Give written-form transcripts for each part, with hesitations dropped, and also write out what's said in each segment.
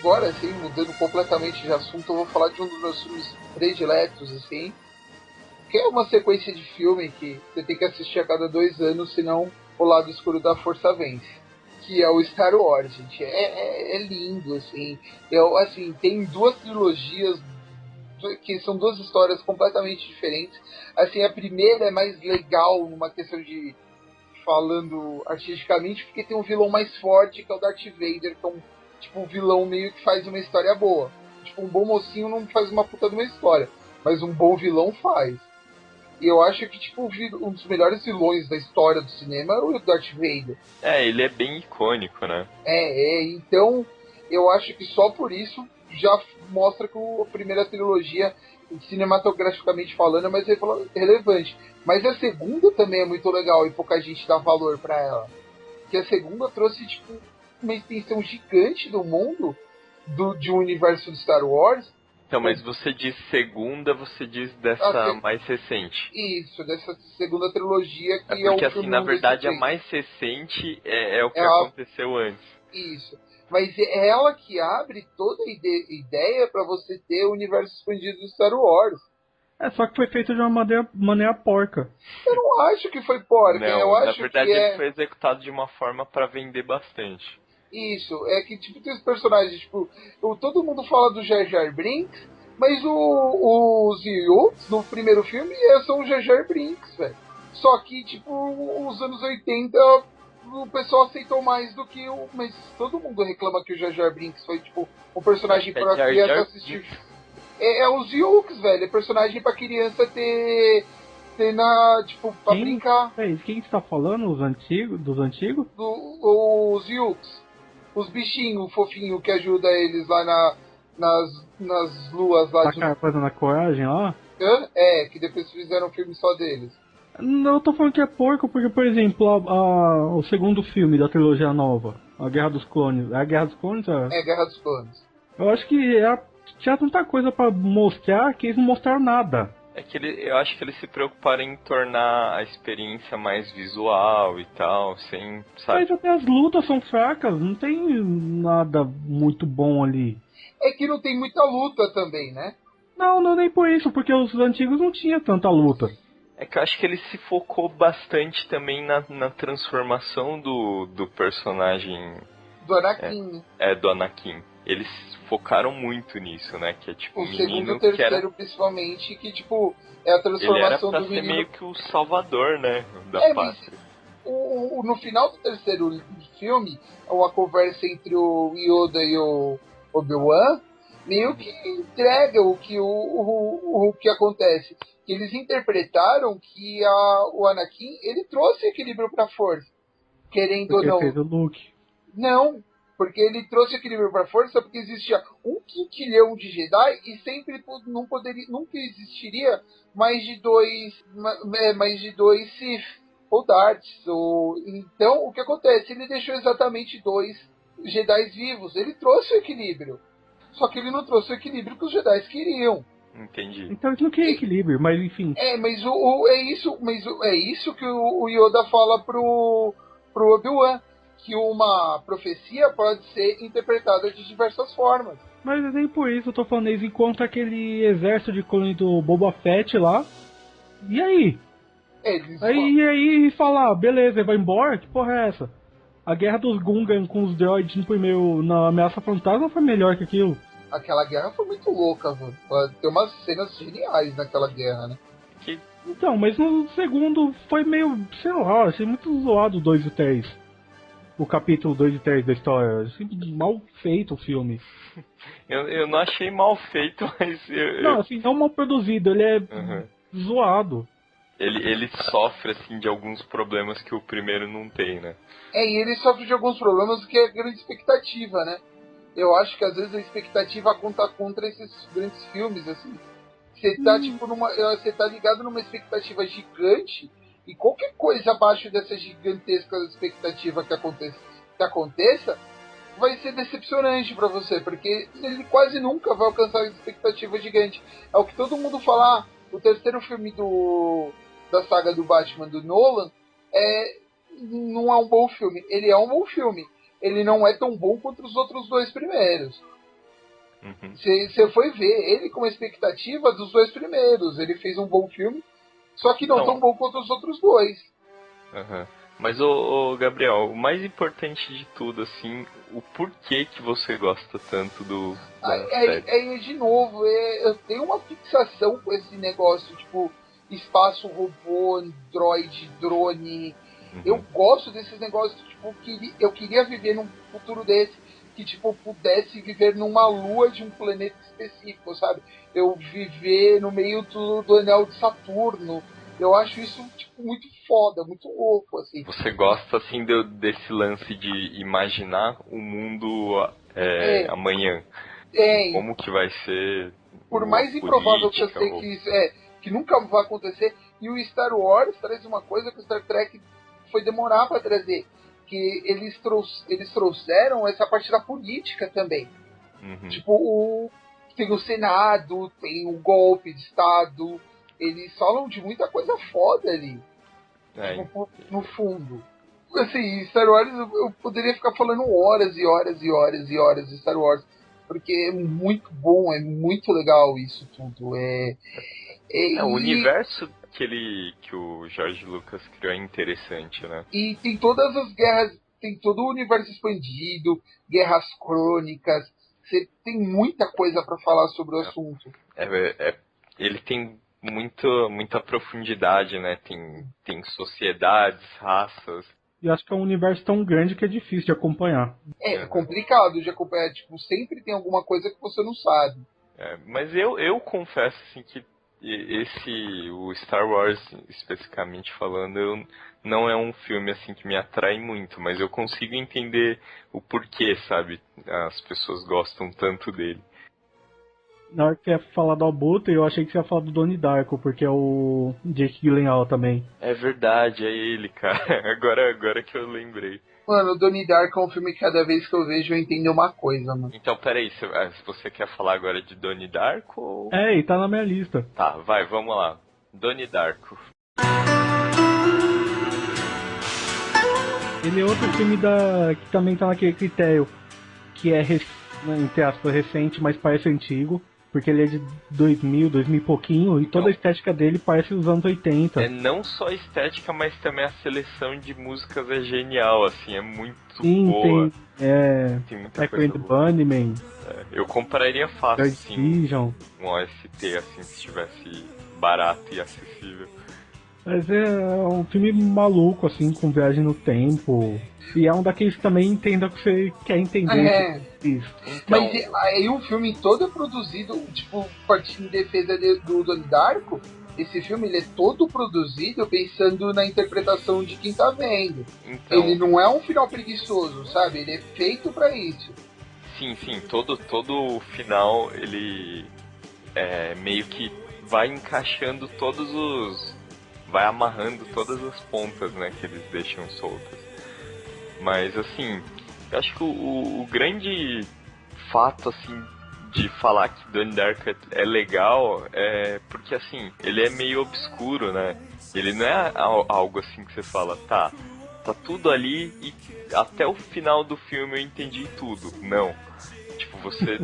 agora, assim, mudando completamente de assunto, eu vou falar de um dos meus filmes prediletos, assim, que é uma sequência de filme que você tem que assistir a cada 2 anos, senão o lado escuro da força vence. Que é o Star Wars, gente. É lindo, assim. Assim, tem duas trilogias que são duas histórias completamente diferentes. Assim, a primeira é mais legal numa questão de falando artisticamente, porque tem um vilão mais forte, que é o Darth Vader, que é um vilão meio que faz uma história boa. Tipo, um bom mocinho não faz uma puta de uma história, mas um bom vilão faz. E eu acho que, tipo, um dos melhores vilões da história do cinema é o Darth Vader. Ele é bem icônico, né? Então, eu acho que só por isso já mostra que a primeira trilogia, cinematograficamente falando, é mais relevante. Mas a segunda também é muito legal e pouca gente dá valor pra ela. Que a segunda trouxe, tipo, uma extensão gigante do mundo de um universo de Star Wars. Então, mas você diz segunda, você diz Até dessa mais recente. isso, dessa segunda trilogia que é o Porque, assim, filme na 1, 2 e verdade, a 3. mais recente é o É que aconteceu antes. isso. Mas é ela que abre toda a ideia para você ter o universo expandido do Star Wars. Só que foi feito de uma maneira porca. Eu não acho que foi porca, eu Não, na acho que verdade ele é foi executado de uma forma para vender bastante. isso. É que, tipo, tem os personagens, tipo, todo mundo fala do Jar Jar Binks, mas os Ewoks no primeiro filme são o Jar Jar Binks, velho. Só que, tipo, os anos 80 o pessoal aceitou mais do que o. Mas todo mundo reclama que o Jar Jar Binks foi, tipo, um personagem É pra Jar criança Jar assistir. É os Ewoks, velho. É personagem pra criança ter tipo, pra brincar. Quem está falando? Dos antigos? Os Ewoks. Os bichinhos fofinhos que ajudam eles lá nas luas lá de. Tá fazendo a coragem lá? Que depois fizeram um filme só deles. Não, eu tô falando que é porco porque, por exemplo, o segundo filme da trilogia nova, A Guerra dos Clones. É a Guerra dos Clones? Guerra dos Clones. Eu acho que tinha tanta coisa pra mostrar que eles não mostraram nada. Eu acho que eles se preocuparam em tornar a experiência mais visual e tal, sem, sabe? Mas até as lutas são fracas, não tem nada muito bom ali. É que não tem muita luta também, né? Não nem por isso, porque os antigos não tinha tanta luta. É que eu acho que ele se focou bastante também na transformação do personagem. Do Anakin. Do Anakin. Eles focaram muito nisso, né? Que é tipo o um menino segundo e o terceiro, que era, principalmente, que tipo, é a transformação ele era pra do ser menino. Meio que o salvador, né? Da pátria. No final do terceiro filme, uma conversa entre o Yoda e o Obi-Wan meio que entrega o que acontece. Que eles interpretaram que o Anakin ele trouxe equilíbrio pra força. Querendo Porque ou não. fez o Luke. Não, porque ele trouxe equilíbrio para a força porque existia 1 quintilhão de Jedi e sempre nunca existiria mais de dois Sith ou Darths. Então, o que acontece? Ele deixou exatamente 2 Jedi vivos. Ele trouxe o equilíbrio. Só que ele não trouxe o equilíbrio que os Jedi queriam. Entendi. Então eles não queriam equilíbrio, mas enfim. Mas é isso que o Yoda fala pro Obi-Wan, que uma profecia pode ser interpretada de diversas formas. Mas nem por isso eu tô falando, eles encontram aquele exército de clone do Boba Fett lá. E aí? Aí falar, beleza, ele vai embora? Que porra é essa? A guerra dos Gungan com os droids no primeiro, na Ameaça Fantasma foi melhor que aquilo. Aquela guerra foi muito louca, mano. Tem umas cenas geniais naquela guerra, né? Então, mas no segundo foi meio, sei lá, achei muito zoado o 2 e 3. O capítulo 2 e 3 da história. Achei mal feito o filme. Eu não achei mal feito, mas... Não, assim, não mal produzido, ele é zoado. Ele sofre, assim, de alguns problemas que o primeiro não tem, né? E ele sofre de alguns problemas que é a grande expectativa, né? Eu acho que às vezes a expectativa conta contra esses grandes filmes, assim. Você tá, você tá ligado numa expectativa gigante e qualquer coisa abaixo dessa gigantesca expectativa que aconteça vai ser decepcionante pra você, porque ele quase nunca vai alcançar a expectativa gigante. É o que todo mundo fala, o terceiro filme da saga do Batman do Nolan não é um bom filme. Ele é um bom filme. Ele não é tão bom quanto os outros 2 primeiros. Você foi ver ele com a expectativa dos 2 primeiros. Ele fez um bom filme, só que não tão bom quanto os outros 2. Mas, ô Gabriel, o mais importante de tudo, assim, o porquê que você gosta tanto da série? De novo, eu tenho uma fixação com esse negócio, tipo, espaço, robô, android, drone. Eu gosto desses negócios, tipo, eu queria viver num futuro desse, que, tipo, pudesse viver numa lua de um planeta específico, sabe? Eu viver no meio do anel de Saturno. Eu acho isso, tipo, muito foda, muito louco, assim. Você gosta, assim, desse lance de imaginar o mundo amanhã? Como que vai ser? Por mais improvável que eu sei que isso que nunca vai acontecer. E o Star Wars traz uma coisa que o Star Trek foi demorar para trazer. Que eles trouxeram essa parte da política também. Tipo, tem o Senado, tem o golpe de Estado. Eles falam de muita coisa foda ali. Tipo, no fundo. Assim, Star Wars, eu poderia ficar falando horas e horas e horas e horas de Star Wars. Porque é muito bom, é muito legal isso tudo. O universo que o George Lucas criou é interessante, né? E tem todas as guerras, tem todo o universo expandido, guerras crônicas. Você tem muita coisa para falar sobre o assunto. Ele tem muita profundidade, né? Tem sociedades, raças. E acho que é um universo tão grande que é difícil de acompanhar. É complicado de acompanhar. Tipo, sempre tem alguma coisa que você não sabe. Mas eu confesso assim que o Star Wars, especificamente falando, não é um filme assim que me atrai muito, mas eu consigo entender o porquê, sabe? As pessoas gostam tanto dele. Na hora que você ia falar do Abutre, eu achei que você ia falar do Donnie Darko, porque é o Jake Gyllenhaal também. É verdade, é ele, cara. Agora que eu lembrei. Mano, o Donnie Darko é um filme que cada vez que eu vejo eu entendo uma coisa, mano. Então, peraí, você quer falar agora de Donnie Darko? Ou... e tá na minha lista. Tá, vamos lá. Donnie Darko. Ele é outro filme que também tá naquele critério, que é, entre aspas, recente, mas parece antigo. Porque ele é de 2000 e pouquinho, e toda a estética dele parece os anos 80. Não só a estética, mas também a seleção de músicas é genial, assim, é muito boa. Tem muita coisa boa. Bunnyman. Eu compraria fácil, assim, um OST, assim, se estivesse barato e acessível. Mas é um filme maluco, assim, com viagem no tempo. E é um daqueles que também entenda que você quer entender. Isso. Então... Mas aí o filme todo é produzido, tipo, partindo em defesa do Donnie Darko. Esse filme ele é todo produzido pensando na interpretação de quem tá vendo. Então... Ele não é um final preguiçoso, sabe? Ele é feito pra isso. Sim, todo final ele meio que vai encaixando vai amarrando todas as pontas, né, que eles deixam soltas. Mas, assim, eu acho que o grande fato, assim, de falar que Donnie Darko é legal é porque, assim, ele é meio obscuro, né? Ele não é algo assim que você fala, tá tudo ali e até o final do filme eu entendi tudo. Não. Tipo, você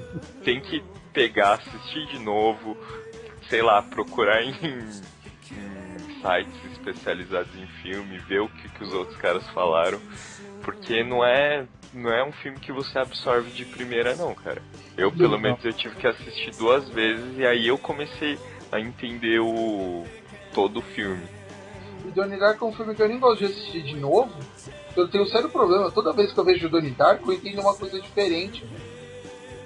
tem que pegar, assistir de novo, sei lá, procurar em sites especializados em filme, ver o que os outros caras falaram, porque não é um filme que você absorve de primeira não, cara. Eu, pelo menos, eu tive que assistir 2 vezes e aí eu comecei a entender todo o filme. O Donnie Darko é um filme que eu nem gosto de assistir de novo. Eu tenho um sério problema, toda vez que eu vejo o Donnie Darko eu entendo uma coisa diferente.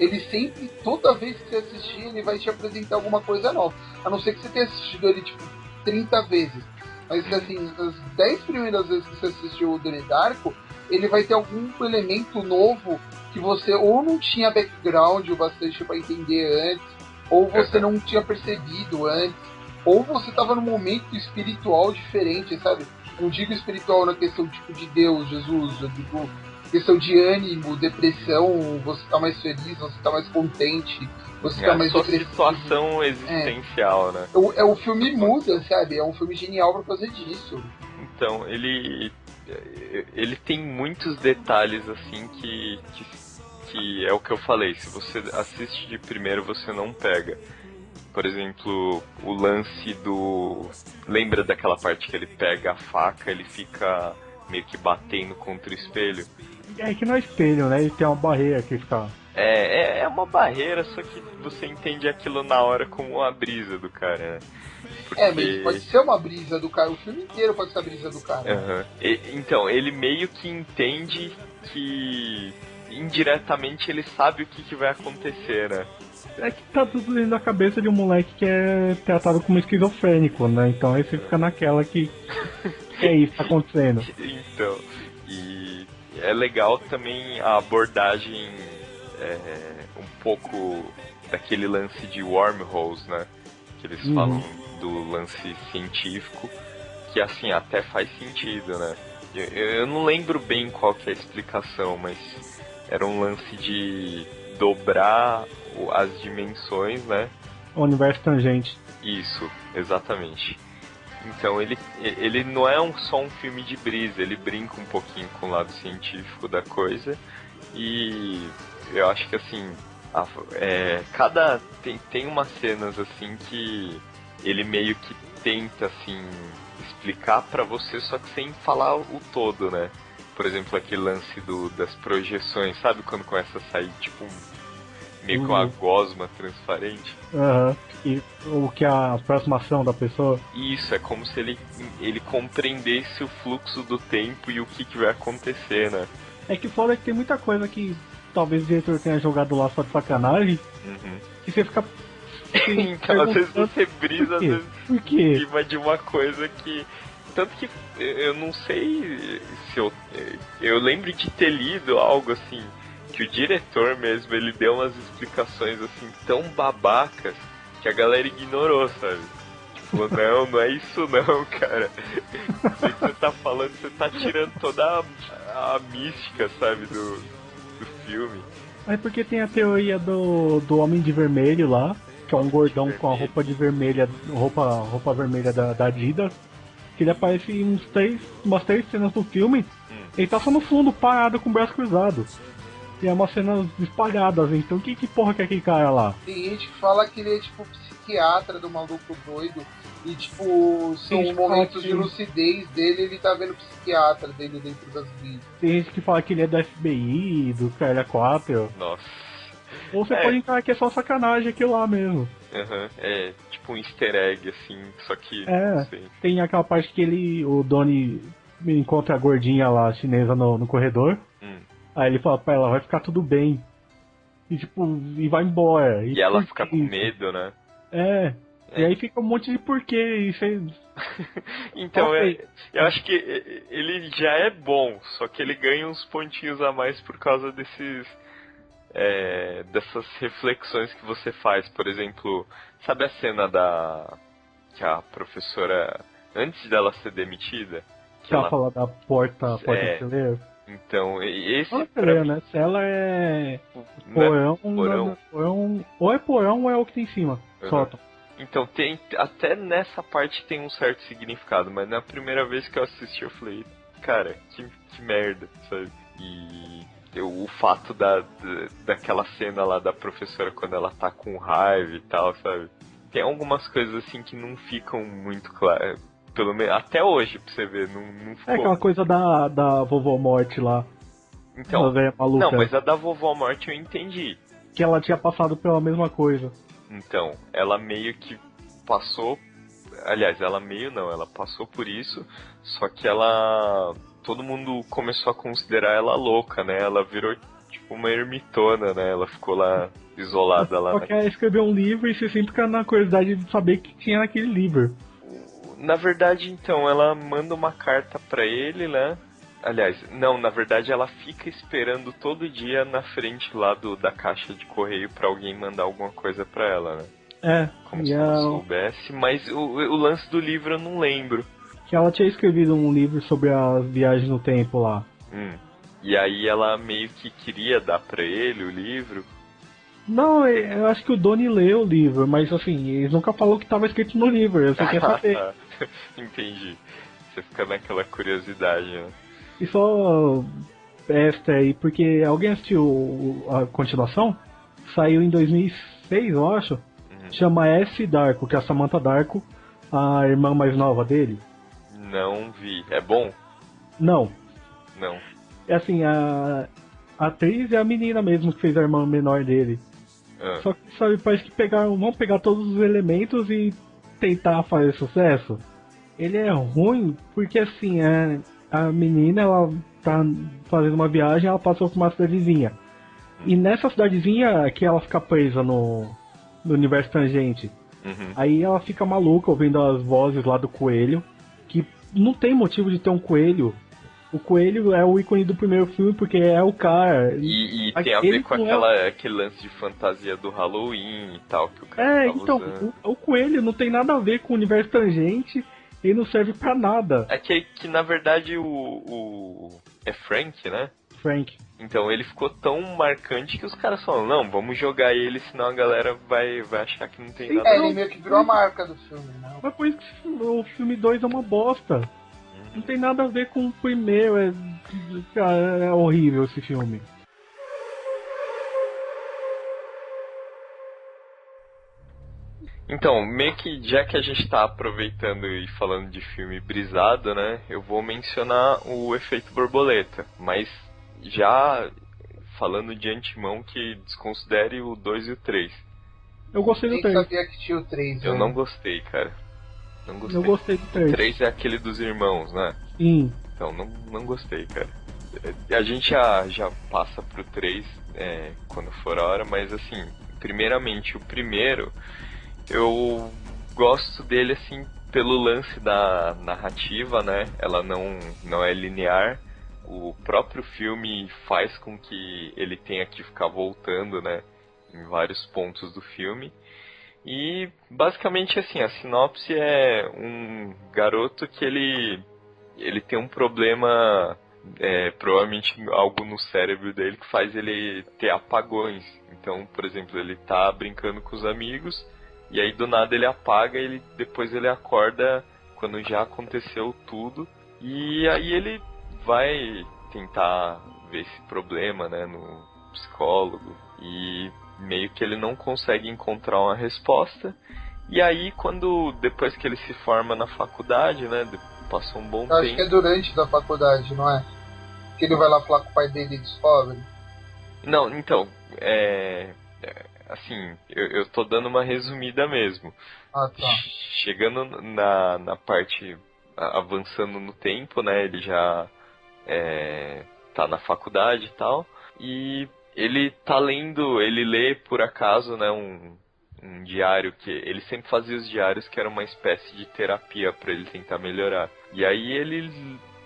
Ele sempre, toda vez que você assistir, ele vai te apresentar alguma coisa nova. A não ser que você tenha assistido ele, tipo, 30 vezes. Mas, assim, as 10 primeiras vezes que você assistiu o Donnie Darko, ele vai ter algum elemento novo que você ou não tinha background o bastante para entender antes, ou você não tinha percebido antes, ou você estava num momento espiritual diferente, sabe? Não digo espiritual na questão tipo de Deus, Jesus, eu digo questão de ânimo, depressão, você tá mais feliz, você tá mais contente, você tá mais depressivo. Situação existencial, né? O filme muda, sabe? É um filme genial pra fazer disso. Então, ele tem muitos detalhes, assim, que que é o que eu falei, se você assiste de primeiro você não pega. Por exemplo, o lance do... Lembra daquela parte que ele pega a faca, ele fica meio que batendo contra o espelho? É que não é espelho, né? Ele tem uma barreira que fica... É uma barreira, só que você entende aquilo na hora como uma brisa do cara, né? Porque... mas pode ser uma brisa do cara, o filme inteiro pode ser a brisa do cara. Uhum. Então, ele meio que entende que indiretamente ele sabe o que vai acontecer, né? É que tá tudo dentro da cabeça de um moleque que é tratado como esquizofrênico, né? Então aí você fica naquela que é isso que tá acontecendo. Então, e é legal também a abordagem um pouco daquele lance de wormholes, né? Que eles falam do lance científico, que assim, até faz sentido, né? Eu não lembro bem qual que é a explicação, mas era um lance de dobrar as dimensões, né? O universo tangente. Isso, exatamente. Então ele não é só um filme de brisa, ele brinca um pouquinho com o lado científico da coisa. E eu acho que assim, tem umas cenas assim que ele meio que tenta assim explicar pra você, só que sem falar o todo, né? Por exemplo, aquele lance das projeções, sabe quando começa a sair tipo meio com uma gosma transparente? E o que é a aproximação da pessoa? Isso, é como se ele compreendesse o fluxo do tempo e o que vai acontecer, né? É que foda que tem muita coisa que talvez o diretor tenha jogado lá só de sacanagem, que você fica... Então, às vezes você brisa Por quê? em cima de uma coisa que... Tanto que eu não sei se eu lembro de ter lido algo assim, que o diretor mesmo, ele deu umas explicações assim tão babacas que a galera ignorou, sabe? Tipo, não é isso não, cara. O que você tá falando, você tá tirando toda a mística, sabe, do filme. É porque tem a teoria do Homem de Vermelho lá, que é um gordão com a roupa de vermelha, roupa vermelha da Adidas, que ele aparece em umas três cenas do filme, ele tá só no fundo, parado com o braço cruzado. E é umas cenas espalhadas, então que porra que é aquele cara lá? Tem gente que fala que ele é tipo psiquiatra do maluco doido, e tipo, são momentos de lucidez dele, ele tá vendo o psiquiatra dele dentro das vidas. Tem gente que fala que ele é do FBI, do Caralho 4. Nossa. Ou você pode encarar que é só sacanagem aquilo lá mesmo. É tipo um easter egg, assim, só que... Tem aquela parte que o Donnie encontra a gordinha lá, chinesa, no corredor. Aí ele fala pra ela, vai ficar tudo bem. E tipo, e vai embora. E ela fica com medo, né? E aí fica um monte de porquê. Então, eu acho que ele já é bom, só que ele ganha uns pontinhos a mais por causa dessas reflexões que você faz. Por exemplo, sabe a cena que a professora, antes dela ser demitida, que ela fala da porta de celeiro? Então, esse né? Se ela é porão, ou é porão ou é o que tem em cima, sótão. Então, até nessa parte tem um certo significado, mas na primeira vez que eu assisti eu falei, cara, que merda, sabe? E o fato daquela cena lá da professora quando ela tá com raiva e tal, sabe? Tem algumas coisas assim que não ficam muito claras. Pelo menos até hoje, pra você ver, não ficou... É aquela coisa da vovó morte lá. Então, não, mas a da vovó morte eu entendi. Que ela tinha passado pela mesma coisa. Então, ela meio que passou... Aliás, ela passou por isso, só que todo mundo começou a considerar ela louca, né? Ela virou tipo uma ermitona, né? Ela ficou lá, isolada lá. Só que ela escreveu um livro e você sempre fica na curiosidade de saber o que tinha naquele livro. Na verdade, então, ela manda uma carta pra ele, né? Aliás, não, na verdade ela fica esperando todo dia na frente lá da caixa de correio pra alguém mandar alguma coisa pra ela, né? Como se ela soubesse, mas o lance do livro eu não lembro. Que ela tinha escrevido um livro sobre as viagens no tempo lá. E aí ela meio que queria dar pra ele o livro. Não, eu acho que o Donnie leu o livro, mas assim, eles nunca falou o que estava escrito no livro, eu só queria saber. Entendi. Você fica naquela curiosidade, né? E só extra aí, porque alguém assistiu a continuação? Saiu em 2006, eu acho. Chama S. Darko, que é a Samantha Darko, a irmã mais nova dele. Não vi. É bom? Não. Não. É assim, a atriz é a menina mesmo que fez a irmã menor dele. Só que, sabe, parece que vão pegar todos os elementos e tentar fazer sucesso. Ele é ruim porque, assim, a menina, ela tá fazendo uma viagem, ela passou por uma cidadezinha. E nessa cidadezinha que ela fica presa no universo tangente. Aí ela fica maluca ouvindo as vozes lá do coelho, que não tem motivo de ter um coelho. O coelho é o ícone do primeiro filme porque é o cara. E tem a ver com aquele lance de fantasia do Halloween e tal que o cara tava usando. O coelho não tem nada a ver com o universo tangente, ele não serve pra nada. É que na verdade é Frank, né? Frank. Então ele ficou tão marcante que os caras falaram, não, vamos jogar ele, senão a galera vai achar que não tem nada. Ele meio que virou a marca do filme, né? Mas por isso que o filme 2 é uma bosta. Não tem nada a ver com o primeiro, é horrível esse filme. Então, meio que já que a gente tá aproveitando e falando de filme brisado, né, eu vou mencionar o Efeito Borboleta, mas já falando de antemão que desconsidere o 2 e o 3. Eu gostei do 3. Eu sabia que tinha o 3. Eu não gostei, cara. Não gostei. Eu gostei do 3. O 3 é aquele dos irmãos, né? Sim. Então, não gostei, cara. A gente já passa pro 3 quando for a hora, mas assim, primeiramente, o primeiro, eu gosto dele, assim, pelo lance da narrativa, né? Ela não é linear. O próprio filme faz com que ele tenha que ficar voltando, né? Em vários pontos do filme. E basicamente assim, a sinopse é um garoto que ele tem um problema, provavelmente algo no cérebro dele que faz ele ter apagões. Então, por exemplo, ele tá brincando com os amigos e aí do nada ele apaga e depois ele acorda quando já aconteceu tudo. E aí ele vai tentar ver esse problema, né, no psicólogo e meio que ele não consegue encontrar uma resposta. E aí depois que ele se forma na faculdade, né, passou um bom tempo. Acho que é durante da faculdade, não é? Que ele vai lá falar com o pai dele e descobre. Não, então, assim, eu tô dando uma resumida mesmo. Ah, tá. Chegando na parte, avançando no tempo, né, ele já tá na faculdade e tal, e ele tá lendo, ele lê por acaso, né, um diário que ele sempre fazia os diários que era uma espécie de terapia para ele tentar melhorar. E aí ele,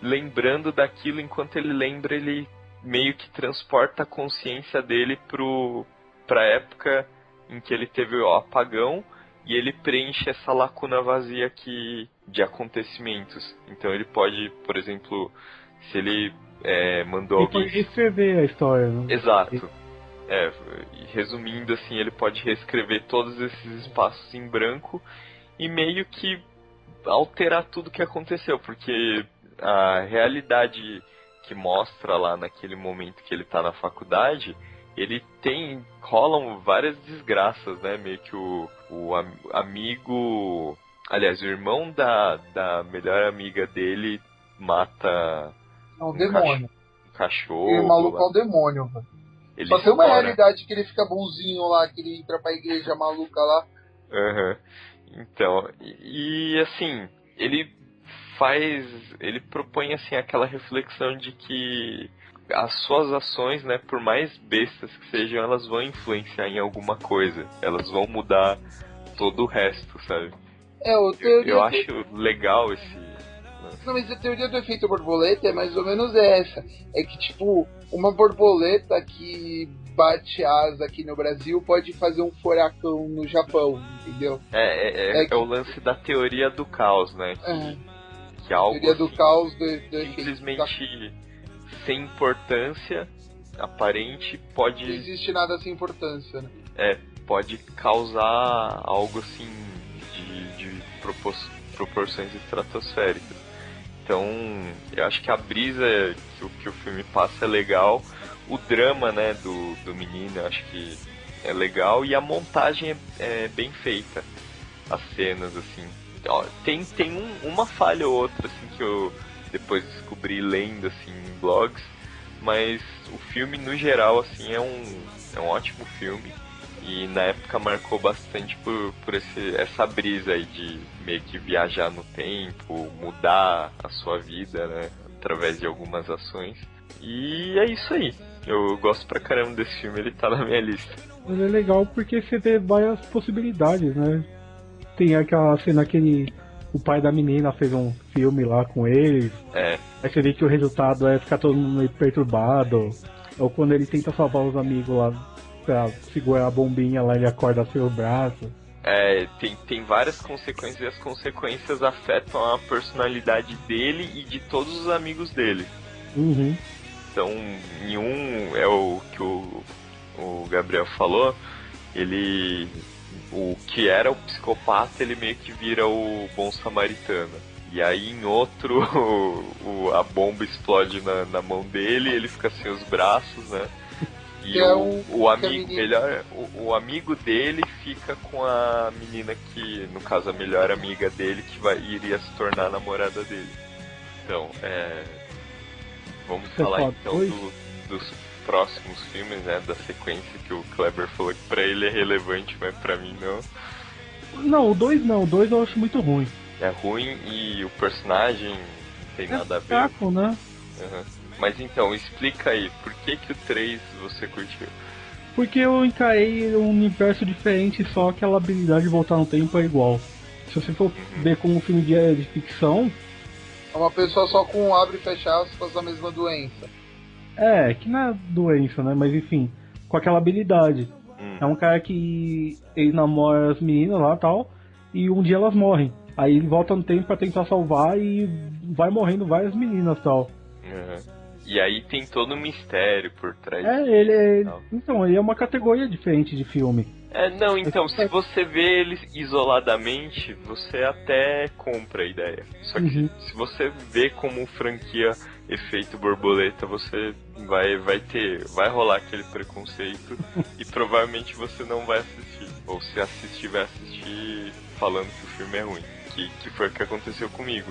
lembrando daquilo, enquanto ele lembra, ele meio que transporta a consciência dele pra época em que ele teve o apagão e ele preenche essa lacuna vazia de acontecimentos. Então ele pode, por exemplo, se ele mandou ele alguém... pode reescrever a história, né? Exato. Resumindo assim, ele pode reescrever todos esses espaços em branco e meio que alterar tudo que aconteceu, porque a realidade que mostra lá naquele momento que ele tá na faculdade, rolam várias desgraças, né? Meio que o amigo, aliás, o irmão da melhor amiga dele mata um demônio. Um cachorro. E o maluco é um demônio, velho. Só tem uma realidade que ele fica bonzinho lá, que ele entra pra igreja maluca lá. Uhum. Então, e assim, ele propõe assim aquela reflexão de que as suas ações, né, por mais bestas que sejam, elas vão influenciar em alguma coisa. Elas vão mudar todo o resto, sabe? Eu acho legal esse... Não, mas a teoria do efeito borboleta é mais ou menos essa. É que, tipo, uma borboleta que bate asa aqui no Brasil pode fazer um furacão no Japão, entendeu? É o lance da teoria do caos, né? Que algo teoria do caos do simplesmente sem importância aparente pode... Não existe nada sem importância, né? Pode causar algo assim de proporções estratosféricas. Então, eu acho que a brisa que o filme passa é legal. O drama, né, do menino, eu acho que é legal. E a montagem é bem feita. As cenas, assim. Ó, tem uma falha ou outra, assim, que eu depois descobri lendo, assim, em blogs. Mas o filme, no geral, assim, é um ótimo filme. E na época marcou bastante por essa brisa aí de meio que viajar no tempo, mudar a sua vida, né? Através de algumas ações. E é isso aí. Eu gosto pra caramba desse filme, ele tá na minha lista. Ele é legal porque você vê várias possibilidades, né? Tem aquela cena que o pai da menina fez um filme lá com eles. É. Aí você vê que o resultado é ficar todo mundo meio perturbado. Ou quando ele tenta salvar os amigos lá pra segurar a bombinha lá, ele acorda sem o braço. É, tem várias consequências e as consequências afetam a personalidade dele e de todos os amigos dele. Uhum. Então, em um é o que o Gabriel falou, o que era o psicopata, ele meio que vira o bom samaritano. E aí em outro, a bomba explode na mão dele, ele fica sem os braços, né? E o amigo amigo dele fica com a menina que, no caso, a melhor amiga dele, que iria se tornar a namorada dele. Então, vamos falar então dos próximos filmes, né, da sequência, que o Kleber falou que pra ele é relevante, mas pra mim não. Não, o 2 não, o 2 eu acho muito ruim. É ruim e o personagem não tem nada a ver. Fraco, né? Uhum. Mas então, explica aí, por que o 3 você curtiu? Porque eu encarei um universo diferente, só aquela habilidade de voltar no tempo é igual. Se você for ver como um filme de ficção... É uma pessoa só com abre e fecha aspas da mesma doença. É, que não é doença, né? Mas enfim, com aquela habilidade. É um cara que ele namora as meninas lá e tal, e um dia elas morrem. Aí ele volta no tempo pra tentar salvar e vai morrendo várias meninas e tal. Uhum. E aí tem todo um mistério por trás. Então, ele é uma categoria diferente de filme. Não, então, se você vê eles isoladamente, você até compra a ideia. Só que se você vê como franquia efeito borboleta, você vai rolar aquele preconceito e provavelmente você não vai assistir. Ou se assistir, vai assistir falando que o filme é ruim. Que foi o que aconteceu comigo.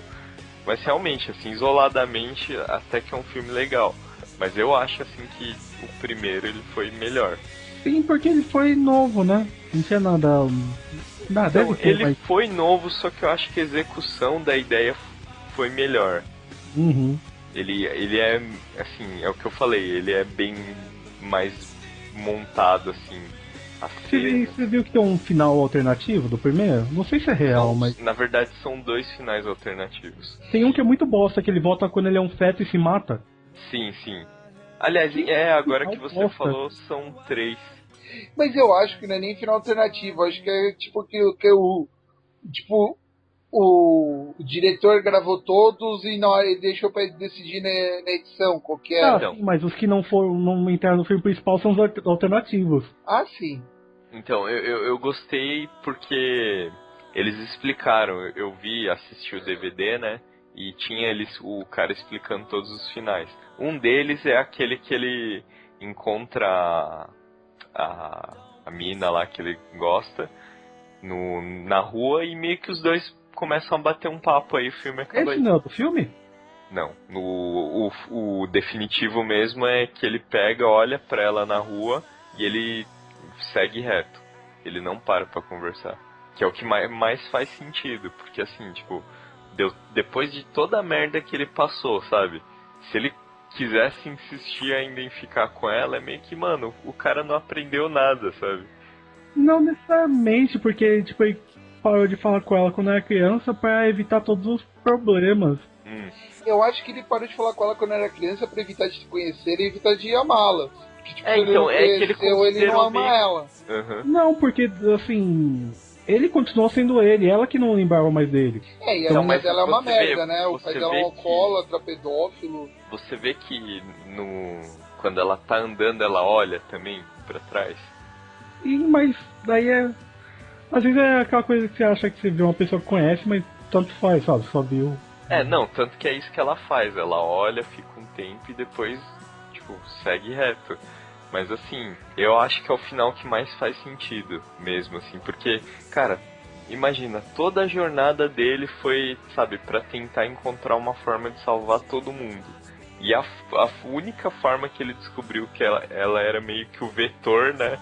Mas realmente, assim, isoladamente, até que é um filme legal. Mas eu acho, assim, que o primeiro ele foi melhor. Sim, porque ele foi novo, né? Não tinha nada... Então, ele foi novo, só que eu acho que a execução da ideia foi melhor. Uhum. Ele é, assim, é o que eu falei, ele é bem mais montado, assim. Você viu que tem um final alternativo do primeiro? Não sei se é real, mas... Na verdade, são 2 finais alternativos. Tem um que é muito bosta, que ele volta quando ele é um feto e se mata. Sim, sim. Aliás, agora que você falou, são 3. Mas eu acho que não é nem final alternativo, acho que é tipo que o diretor gravou todos e ele deixou pra decidir na edição qual que é. Então. Sim, mas os que não entraram no filme principal são os alternativos. Ah, sim. Então, eu gostei porque eles explicaram, eu assisti o DVD, né, e tinha o cara explicando todos os finais. Um deles é aquele que ele encontra a mina lá que ele gosta na rua e meio que os dois começam a bater um papo aí, o filme acaba aí. Esse não é do filme? Não, o definitivo mesmo é que ele pega, olha pra ela na rua e ele segue reto. Ele não para pra conversar. Que é o que mais faz sentido, porque assim, tipo, depois de toda a merda que ele passou, sabe? Se ele quisesse insistir ainda em ficar com ela, é meio que, mano, o cara não aprendeu nada, sabe? Não necessariamente, porque, tipo, ele parou de falar com ela quando era criança pra evitar todos os problemas. Eu acho que ele parou de falar com ela quando era criança pra evitar de se conhecer e evitar de amá-la. Porque, tipo, então, que ele não ama ela. Uhum. Não, porque, assim... Ele continuou sendo ele, ela que não lembrava mais dele. E a mãe dela é uma merda, né? O pai dela é um alcoólatra, pedófilo. Você vê que quando ela tá andando, ela olha também pra trás. Mas daí às vezes é aquela coisa que você acha que você vê uma pessoa que conhece, mas tanto faz, sabe? Só viu Não, tanto que é isso que ela faz. Ela olha, fica um tempo e depois, tipo, segue reto. Mas assim, eu acho que é o final que mais faz sentido mesmo, assim, porque, cara, imagina, toda a jornada dele foi, sabe, pra tentar encontrar uma forma de salvar todo mundo. E a única forma que ele descobriu que ela era meio que o vetor, né,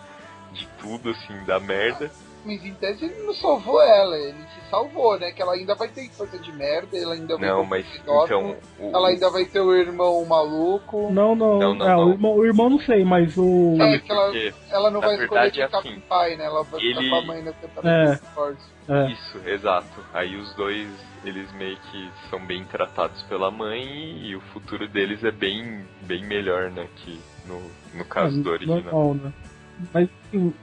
de tudo, assim, da merda. Mas em tese ele não salvou ela, ele se salvou, né? Que ela ainda vai ter infância de merda, ela ainda vai não, ter mas então, ela ainda vai ter o irmão maluco. Não. O irmão não sei, mas o... É, que ela não vai escolher ficar assim, com o pai, né? Ela vai ficar com a mãe na temporada É. Isso, exato. Aí os dois, eles meio que são bem tratados pela mãe e o futuro deles é bem melhor, né, que no caso do original. Normal, né? Mas assim,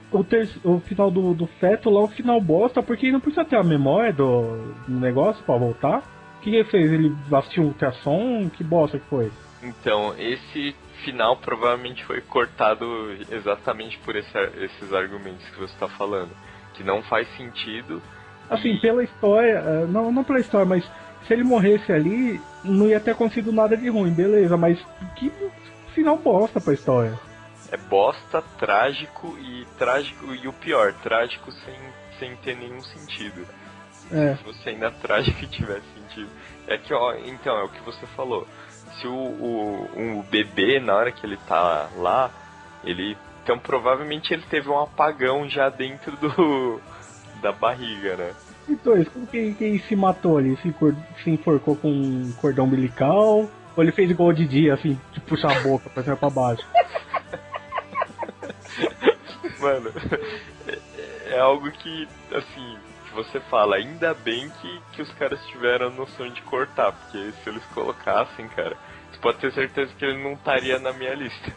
o final do feto lá, o final bosta, porque ele não precisa ter a memória do negócio pra voltar. O que ele fez? Ele assistiu o ultrassom? Que bosta que foi? Então, esse final provavelmente foi cortado exatamente por esses argumentos que você tá falando. Que não faz sentido. Assim, pela história, não pela história, mas se ele morresse ali, não ia ter acontecido nada de ruim, beleza, mas que final bosta pra história. É bosta, trágico e o pior, trágico sem ter nenhum sentido. Se fosse ainda trágico e tivesse sentido. É que, ó, então, é o que você falou. Se o bebê, na hora que ele tá lá, então provavelmente ele teve um apagão já dentro da barriga, né? Então, como que se matou ali? Se enforcou com um cordão umbilical? Ou ele fez igual o Didi, assim, de puxar a boca pra cima e pra baixo? Mano, é algo que, assim, que você fala, ainda bem que os caras tiveram a noção de cortar, porque se eles colocassem, cara, você pode ter certeza que ele não estaria na minha lista.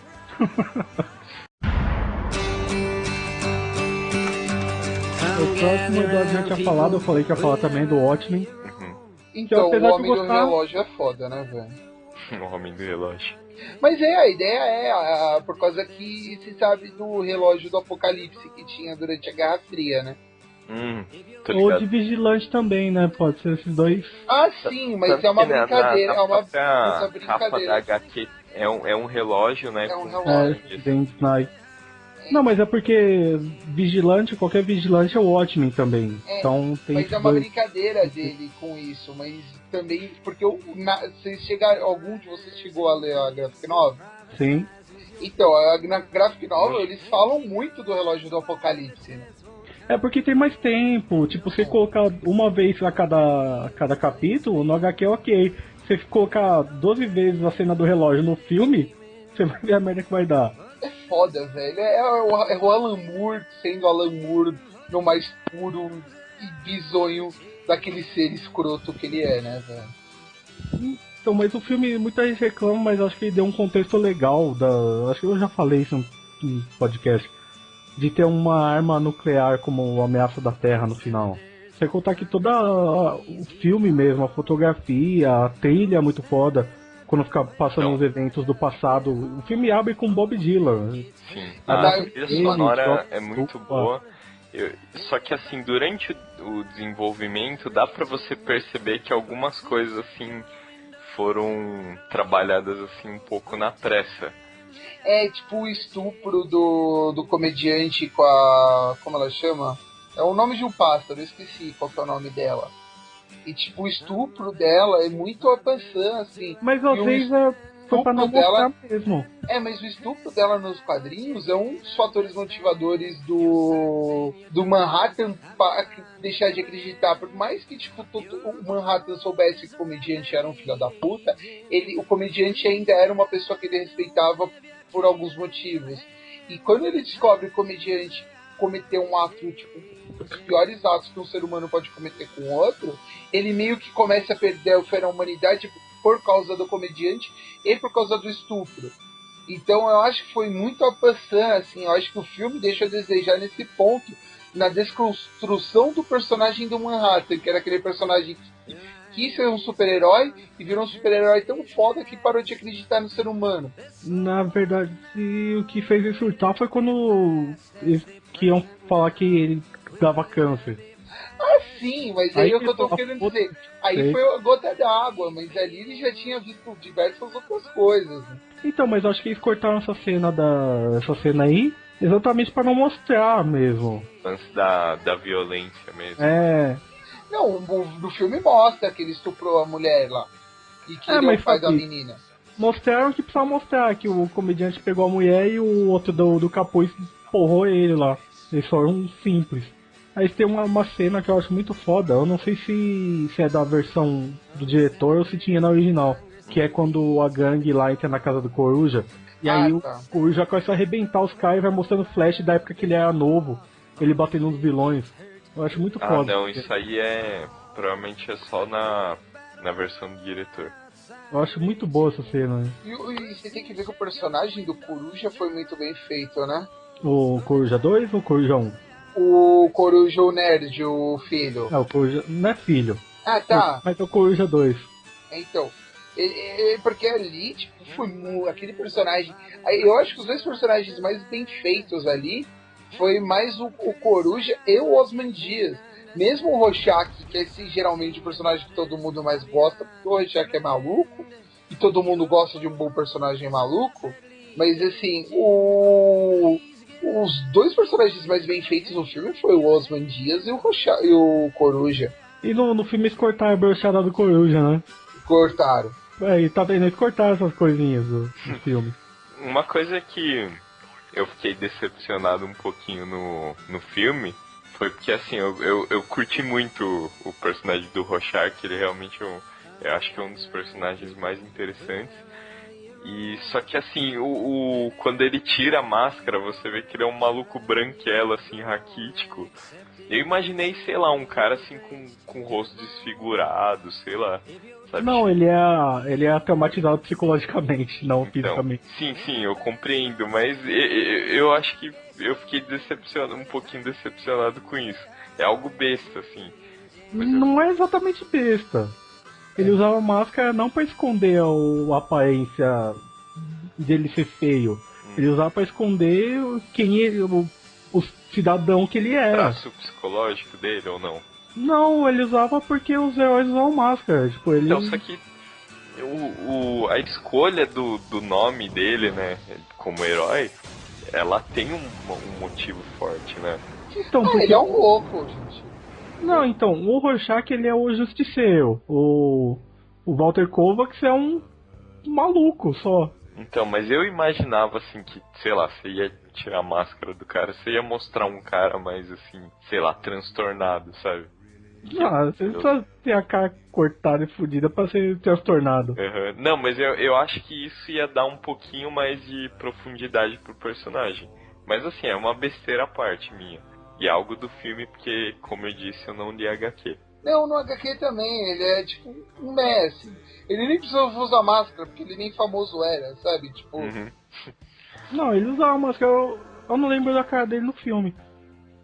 O próximo Eduardo já tinha falado, eu falei que ia falar também do Watchmen. Então, o Homem do Relógio é foda, né, velho? O Homem do Relógio. Mas a ideia é por causa que se sabe do relógio do apocalipse que tinha durante a Guerra Fria, né? Ou de Vigilante também, né? Pode ser esses dois. Ah, sim, mas é uma brincadeira. É uma brincadeira. Capa da HQ é um relógio, né? É um relógio. Não, mas é porque vigilante, qualquer vigilante é o Watchmen também. Então tem. Mas é uma brincadeira dele com isso, mas também porque algum de vocês chegou a ler a Graphic Novel? Sim. Então, na Graphic Novel eles falam muito do relógio do apocalipse, né? É porque tem mais tempo, tipo, você colocar uma vez a cada capítulo, no HQ é ok. Se você colocar 12 vezes a cena do relógio no filme, você vai ver a merda que vai dar. É foda, velho. É o Alan Moore sendo Alan Moore no mais puro e bizonho daquele ser escroto que ele é, né, velho? Então, mas o filme, muita gente reclama, mas acho que ele deu um contexto legal. Acho que eu já falei isso no podcast. De ter uma arma nuclear como ameaça da Terra no final. Sem contar que todo o filme mesmo, a fotografia, a trilha é muito foda. Quando fica passando os eventos do passado. O filme abre com Bob Dylan. Sim, a trilha sonora é muito boa. Só que assim, durante o desenvolvimento dá pra você perceber que algumas coisas assim foram trabalhadas assim um pouco na pressa. É tipo o estupro do comediante com a... como ela chama? É o nome de um pássaro, eu esqueci qual que é o nome dela. E tipo, o estupro dela é muito avançado, assim. Mas às vezes foi pra não mostrar mesmo. Mas o estupro dela nos quadrinhos é um dos fatores motivadores do Manhattan para deixar de acreditar. Por mais que tipo, o Manhattan soubesse que o comediante era um filho da puta, o comediante ainda era uma pessoa que ele respeitava por alguns motivos. E quando ele descobre que o comediante cometeu um ato, tipo, os piores atos que um ser humano pode cometer com outro, ele meio que começa a perder a fé na humanidade por causa do comediante e por causa do estupro. Então eu acho que foi muito a passar, assim, eu acho que o filme deixa a desejar nesse ponto, na desconstrução do personagem do Manhattan, que era aquele personagem que quis ser um super-herói e virou um super-herói tão foda que parou de acreditar no ser humano. Na verdade, o que fez ele surtar foi quando eles iam falar que ele dava câncer. Ah, Sim, mas aí é o que eu tô querendo dizer. Aí foi a gota d'água, mas ali ele já tinha visto diversas outras coisas. Né? Então, mas eu acho que eles cortaram essa cena aí exatamente para não mostrar mesmo. Antes da violência mesmo. É. Não, no filme mostra que ele estuprou a mulher lá. E que ele é o pai da menina. Mostraram que precisava mostrar que o comediante pegou a mulher e o outro do capuz porrou ele lá. Eles foram simples. Aí tem uma cena que eu acho muito foda. Eu não sei se é da versão do diretor ou se tinha na original. Que é quando a gangue lá entra na casa do Coruja. E aí o Coruja começa a arrebentar os caras e vai mostrando flash da época que ele era novo. Ele batendo nos vilões. Eu acho muito foda. Ah, não, isso aí provavelmente é só na versão do diretor. Eu acho muito boa essa cena. Né? E você tem que ver que o personagem do Coruja foi muito bem feito, né? O Coruja 2 ou o Coruja 1? O Coruja, o Nerd, o filho. O Coruja não é filho. Ah, tá. Mas é o Coruja 2. Então, porque ali, tipo, foi aquele personagem... Eu acho que os dois personagens mais bem feitos ali foi mais o Coruja e o Osman Dias. Mesmo o Rorschach, que é geralmente o personagem que todo mundo mais gosta, porque o Rorschach é maluco, e todo mundo gosta de um bom personagem maluco, mas assim, os dois personagens mais bem feitos no filme foi o Osman Dias e o Coruja. E no filme eles cortaram a brochada do Coruja, né? Cortaram. E tá vendo? Eles cortaram essas coisinhas do filme. Uma coisa que eu fiquei decepcionado um pouquinho no filme foi porque, assim, eu curti muito o personagem do Rorschach, ele realmente eu acho que é um dos personagens mais interessantes. E só que, assim, quando ele tira a máscara, você vê que ele é um maluco branquelo, assim, raquítico. Eu imaginei, sei lá, um cara, assim, com o rosto desfigurado, sei lá. Sabe? Não, ele é traumatizado psicologicamente, não fisicamente. Sim, eu compreendo, mas eu acho que eu fiquei um pouquinho decepcionado com isso. É algo besta, assim. Não é exatamente besta. Ele usava máscara não pra esconder a aparência dele ser feio. Ele usava pra esconder quem ele, o cidadão que ele era. Traço psicológico dele ou não? Não, ele usava porque os heróis usavam máscara. Tipo, ele... Então, só que a escolha do nome dele, né, como herói, ela tem um motivo forte, né? Então, porque... ele é um louco, gente. Não, então, o Rorschach, ele é o justiceiro. O Walter Kovacs é um maluco só. Então, mas eu imaginava, assim, que, sei lá, você ia tirar a máscara do cara, você ia mostrar um cara mais, assim, sei lá, transtornado, sabe? Não, você não precisa ter a cara cortada e fodida pra ser transtornado. Uhum. Não, mas eu acho que isso ia dar um pouquinho mais de profundidade pro personagem. Mas, assim, é uma besteira à parte minha. E é algo do filme, porque, como eu disse, eu não li HQ. Não, no HQ também, ele é tipo um Messi. Ele nem precisava usar máscara, porque ele nem famoso era, sabe? Tipo. Uhum. Não, ele usava máscara, eu não lembro da cara dele no filme.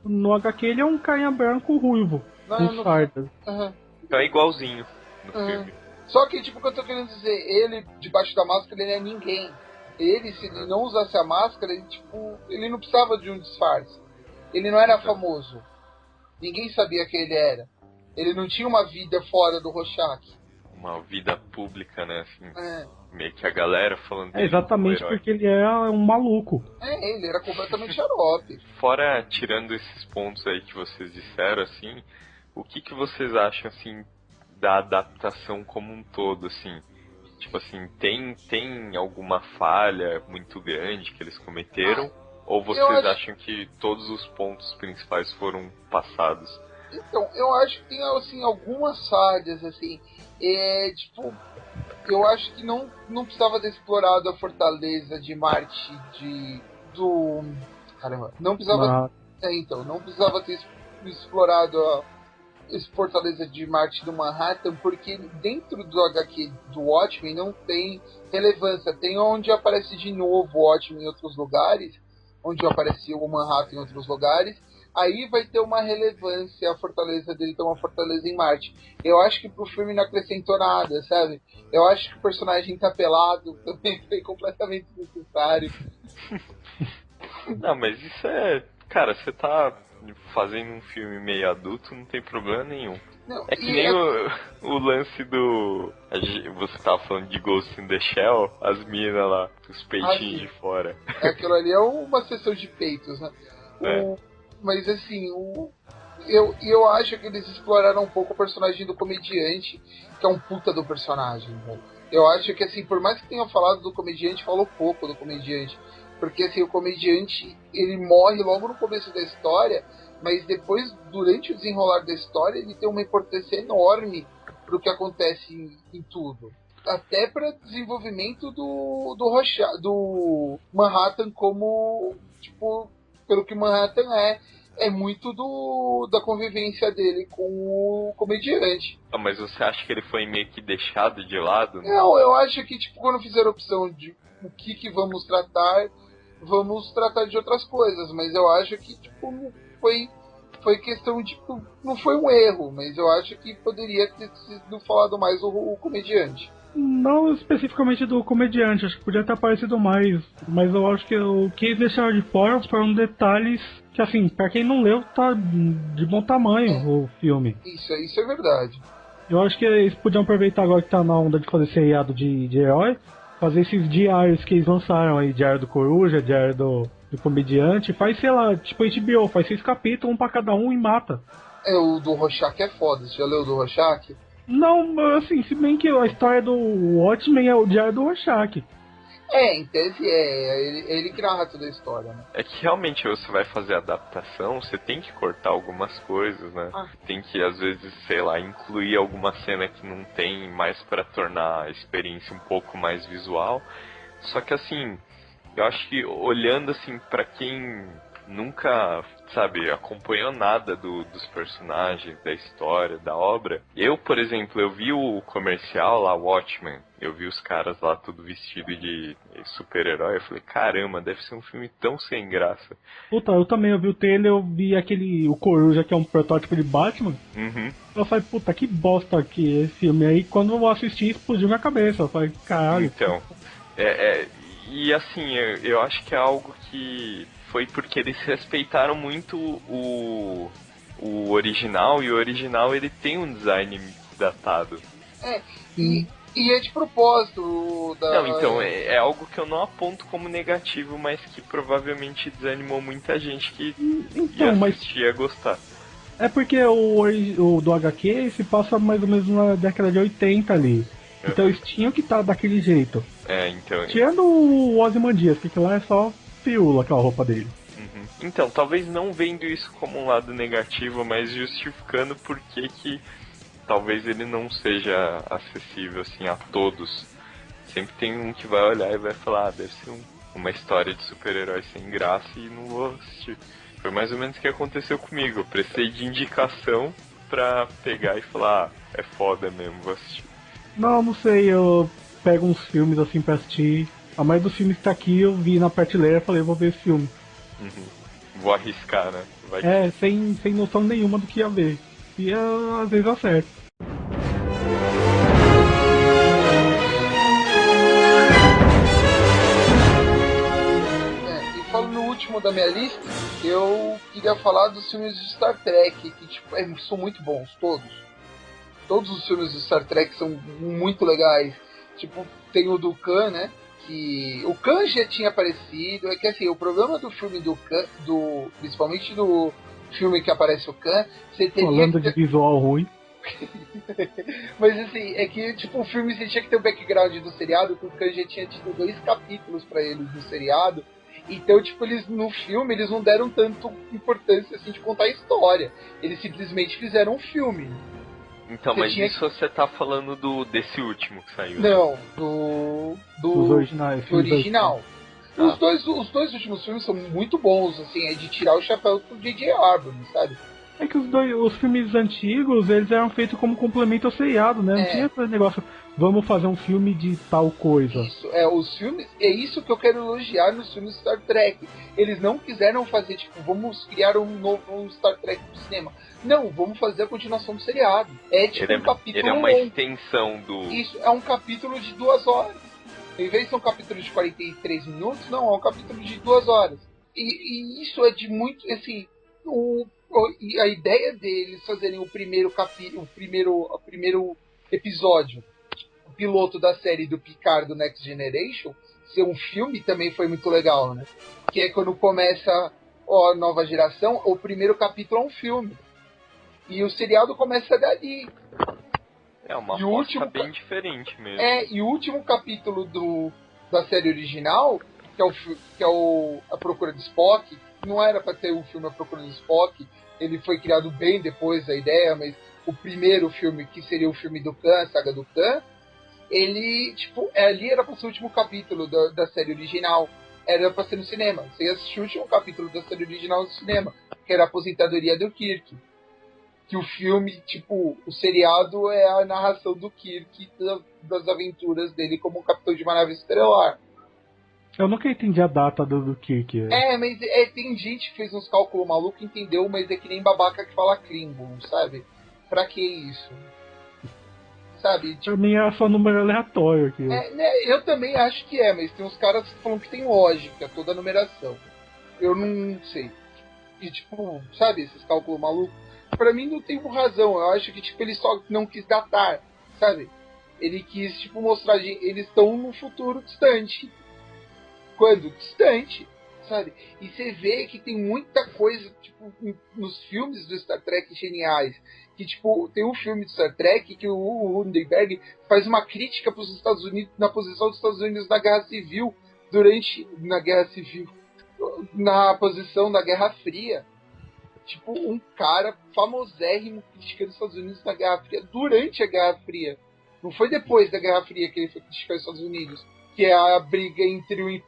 No HQ ele é um carinha branco ruivo, com fardas. Uhum. Então é igualzinho no filme. Só que, tipo, o que eu tô querendo dizer, ele, debaixo da máscara, ele é ninguém. Ele, se ele não usasse a máscara, ele, tipo, ele não precisava de um disfarce. Ele não era famoso. Ninguém sabia quem ele era. Ele não tinha uma vida fora do Rorschach. Uma vida pública, né, assim. Meio que a galera falando dele. Exatamente porque ele é um maluco. Ele era completamente xarope. Fora, tirando esses pontos aí que vocês disseram, assim, o que vocês acham, assim, da adaptação como um todo, assim? Tipo assim, tem alguma falha muito grande que eles cometeram? Ou vocês acham que todos os pontos principais foram passados? Então, eu acho que tem, assim, algumas falhas, assim. Tipo, eu acho que não precisava ter explorado a fortaleza de Marte caramba, não precisava... não precisava ter explorado a fortaleza de Marte do Manhattan, porque dentro do HQ do Watchmen não tem relevância. Tem onde aparece de novo o Watchmen em outros lugares, onde apareceu o Manhattan em outros lugares, aí vai ter uma relevância a fortaleza dele ter uma fortaleza em Marte. Eu acho que pro filme não acrescentou nada, sabe? Eu acho que o personagem tá pelado também foi completamente desnecessário. Não, mas isso é... Cara, você tá fazendo um filme meio adulto, não tem problema nenhum. Não, é que nem o lance do... Você tava falando de Ghost in the Shell, as minas lá, os peitinhos de fora. Aquilo ali é uma sessão de peitos, né? Mas assim, eu acho que eles exploraram um pouco o personagem do comediante, que é um puta do personagem, né? Eu acho que, assim, por mais que tenham falado do comediante, falou pouco do comediante. Porque, assim, o comediante, ele morre logo no começo da história, mas depois, durante o desenrolar da história, ele tem uma importância enorme pro que acontece em tudo. Até para desenvolvimento do Manhattan como, tipo, pelo que Manhattan é muito da convivência dele com o comediante. Mas você acha que ele foi meio que deixado de lado? Né? Não, eu acho que, tipo, quando fizeram a opção de o que vamos tratar de outras coisas, mas eu acho que, tipo, foi questão de, tipo, não foi um erro, mas eu acho que poderia ter sido falado mais o comediante. Não especificamente do comediante, acho que podia ter aparecido mais, mas eu acho que o que eles deixaram de fora foram detalhes que, assim, pra quem não leu, tá de bom tamanho o filme. Isso é verdade. Eu acho que eles podiam aproveitar agora que tá na onda de fazer seriado de herói, fazer esses diários que eles lançaram aí, diário do Coruja, diário do comediante, faz, sei lá, tipo HBO, faz 6 capítulos, um pra cada um e mata. O do Rorschach é foda, você já leu o do Rorschach? Não, assim, se bem que a história do Watchmen é o diário do Rorschach. Em tese ele que narra toda a história, né? É que realmente você vai fazer adaptação, você tem que cortar algumas coisas, né? Tem que, às vezes, sei lá, incluir alguma cena que não tem mais pra tornar a experiência um pouco mais visual. Só que, assim, eu acho que olhando, assim, pra quem nunca, sabe, acompanhou nada dos personagens, da história, da obra. Eu, por exemplo, eu vi o comercial lá, Watchmen, eu vi os caras lá tudo vestido de super-herói, eu falei, caramba, deve ser um filme tão sem graça. Puta, eu também, eu vi o trailer, eu vi o Coruja, que é um protótipo de Batman. Uhum. Eu falei, puta, que bosta aqui esse filme. Aí quando eu assisti, explodiu minha cabeça, eu falei, caralho. Então, e assim, eu acho que é algo que foi porque eles respeitaram muito o original, e o original ele tem um design datado. E é de propósito. Não, então, é algo que eu não aponto como negativo, mas que provavelmente desanimou muita gente que ia assistir e ia gostar. É porque o do HQ se passa mais ou menos na década de 80 ali. Então eles tinham que estar daquele jeito. Então... Tirando o Ozymandias, que lá é só fiula aquela roupa dele. Uhum. Então, talvez não vendo isso como um lado negativo, mas justificando por que talvez ele não seja acessível assim a todos. Sempre tem um que vai olhar e vai falar, deve ser uma história de super-herói sem graça e não vou assistir. Foi mais ou menos o que aconteceu comigo. Eu precisei de indicação pra pegar e falar, é foda mesmo, vou assistir. Não sei, eu pego uns filmes assim pra assistir. A maioria dos filmes que tá aqui eu vi na prateleira e falei, vou ver esse filme. Uhum. Vou arriscar, né? Sem noção nenhuma do que ia ver. E às vezes eu acerto. E falando no último da minha lista, eu queria falar dos filmes de Star Trek, que tipo, são muito bons, todos. Todos os filmes de Star Trek são muito legais. Tipo, tem o do Khan, né? Que o Khan já tinha aparecido. É que assim, o problema do filme do Khan, principalmente do filme que aparece o Khan, você teria falando de visual ruim. Mas assim, é que tipo, o filme você tinha que ter o background do seriado, porque o Khan já tinha tido 2 capítulos pra eles no seriado. Então, tipo, eles no filme eles não deram tanto importância assim de contar a história. Eles simplesmente fizeram um filme. Então, mas isso você tá falando desse último que saiu? Não, dos originais. Do original. Os dois últimos filmes são muito bons, assim, é de tirar o chapéu pro J.J. Abrams, sabe? É que os filmes antigos, eles eram feitos como complemento ao seriado, né? Não tinha esse negócio, vamos fazer um filme de tal coisa. Isso, os filmes, é isso que eu quero elogiar nos filmes Star Trek. Eles não quiseram fazer, tipo, vamos criar um Star Trek pro cinema. Não, vamos fazer a continuação do seriado. É tipo um capítulo. Ele é uma extensão do... Isso, é um capítulo de 2 horas. Em vez de ser um capítulo de 43 minutos, não, é um capítulo de 2 horas. E isso é de muito, assim... E a ideia deles fazerem o primeiro episódio, o piloto da série do Picard do Next Generation, ser um filme também foi muito legal, né? Que é quando começa a nova geração, o primeiro capítulo é um filme. E o seriado começa dali. É uma aposta bem diferente mesmo. E o último capítulo da série original, que é A Procura de Spock, não era para ter um filme A Procura de Spock, ele foi criado bem depois da ideia, mas o primeiro filme, que seria o filme do Khan, a saga do Khan, ele, ali era para ser o último capítulo da série original. Era para ser no cinema. Você ia assistir o último capítulo da série original no cinema, que era a aposentadoria do Kirk. Que o filme, o seriado é a narração do Kirk das aventuras dele como capitão de uma nave estelar. Eu nunca entendi a data do Kirk. Mas tem gente que fez uns cálculos malucos e entendeu, mas é que nem babaca que fala Klingon, sabe? Pra que isso? Sabe? Pra mim é só número aleatório aqui. Eu também acho que mas tem uns caras que falam que tem lógica toda a numeração. Eu não sei. E sabe, esses cálculos malucos? Pra mim não tem razão. Eu acho que ele só não quis datar, sabe? Ele quis mostrar, eles estão num futuro distante. Quando? Distante, sabe? E você vê que tem muita coisa, nos filmes do Star Trek geniais. Que, tem um filme de Star Trek que o Roddenberry faz uma crítica para os Estados Unidos, na posição dos Estados Unidos na Guerra Civil, na posição da Guerra Fria. Um cara famosérrimo criticando os Estados Unidos na Guerra Fria, durante a Guerra Fria. Não foi depois da Guerra Fria que ele foi criticar os Estados Unidos, que é a briga entre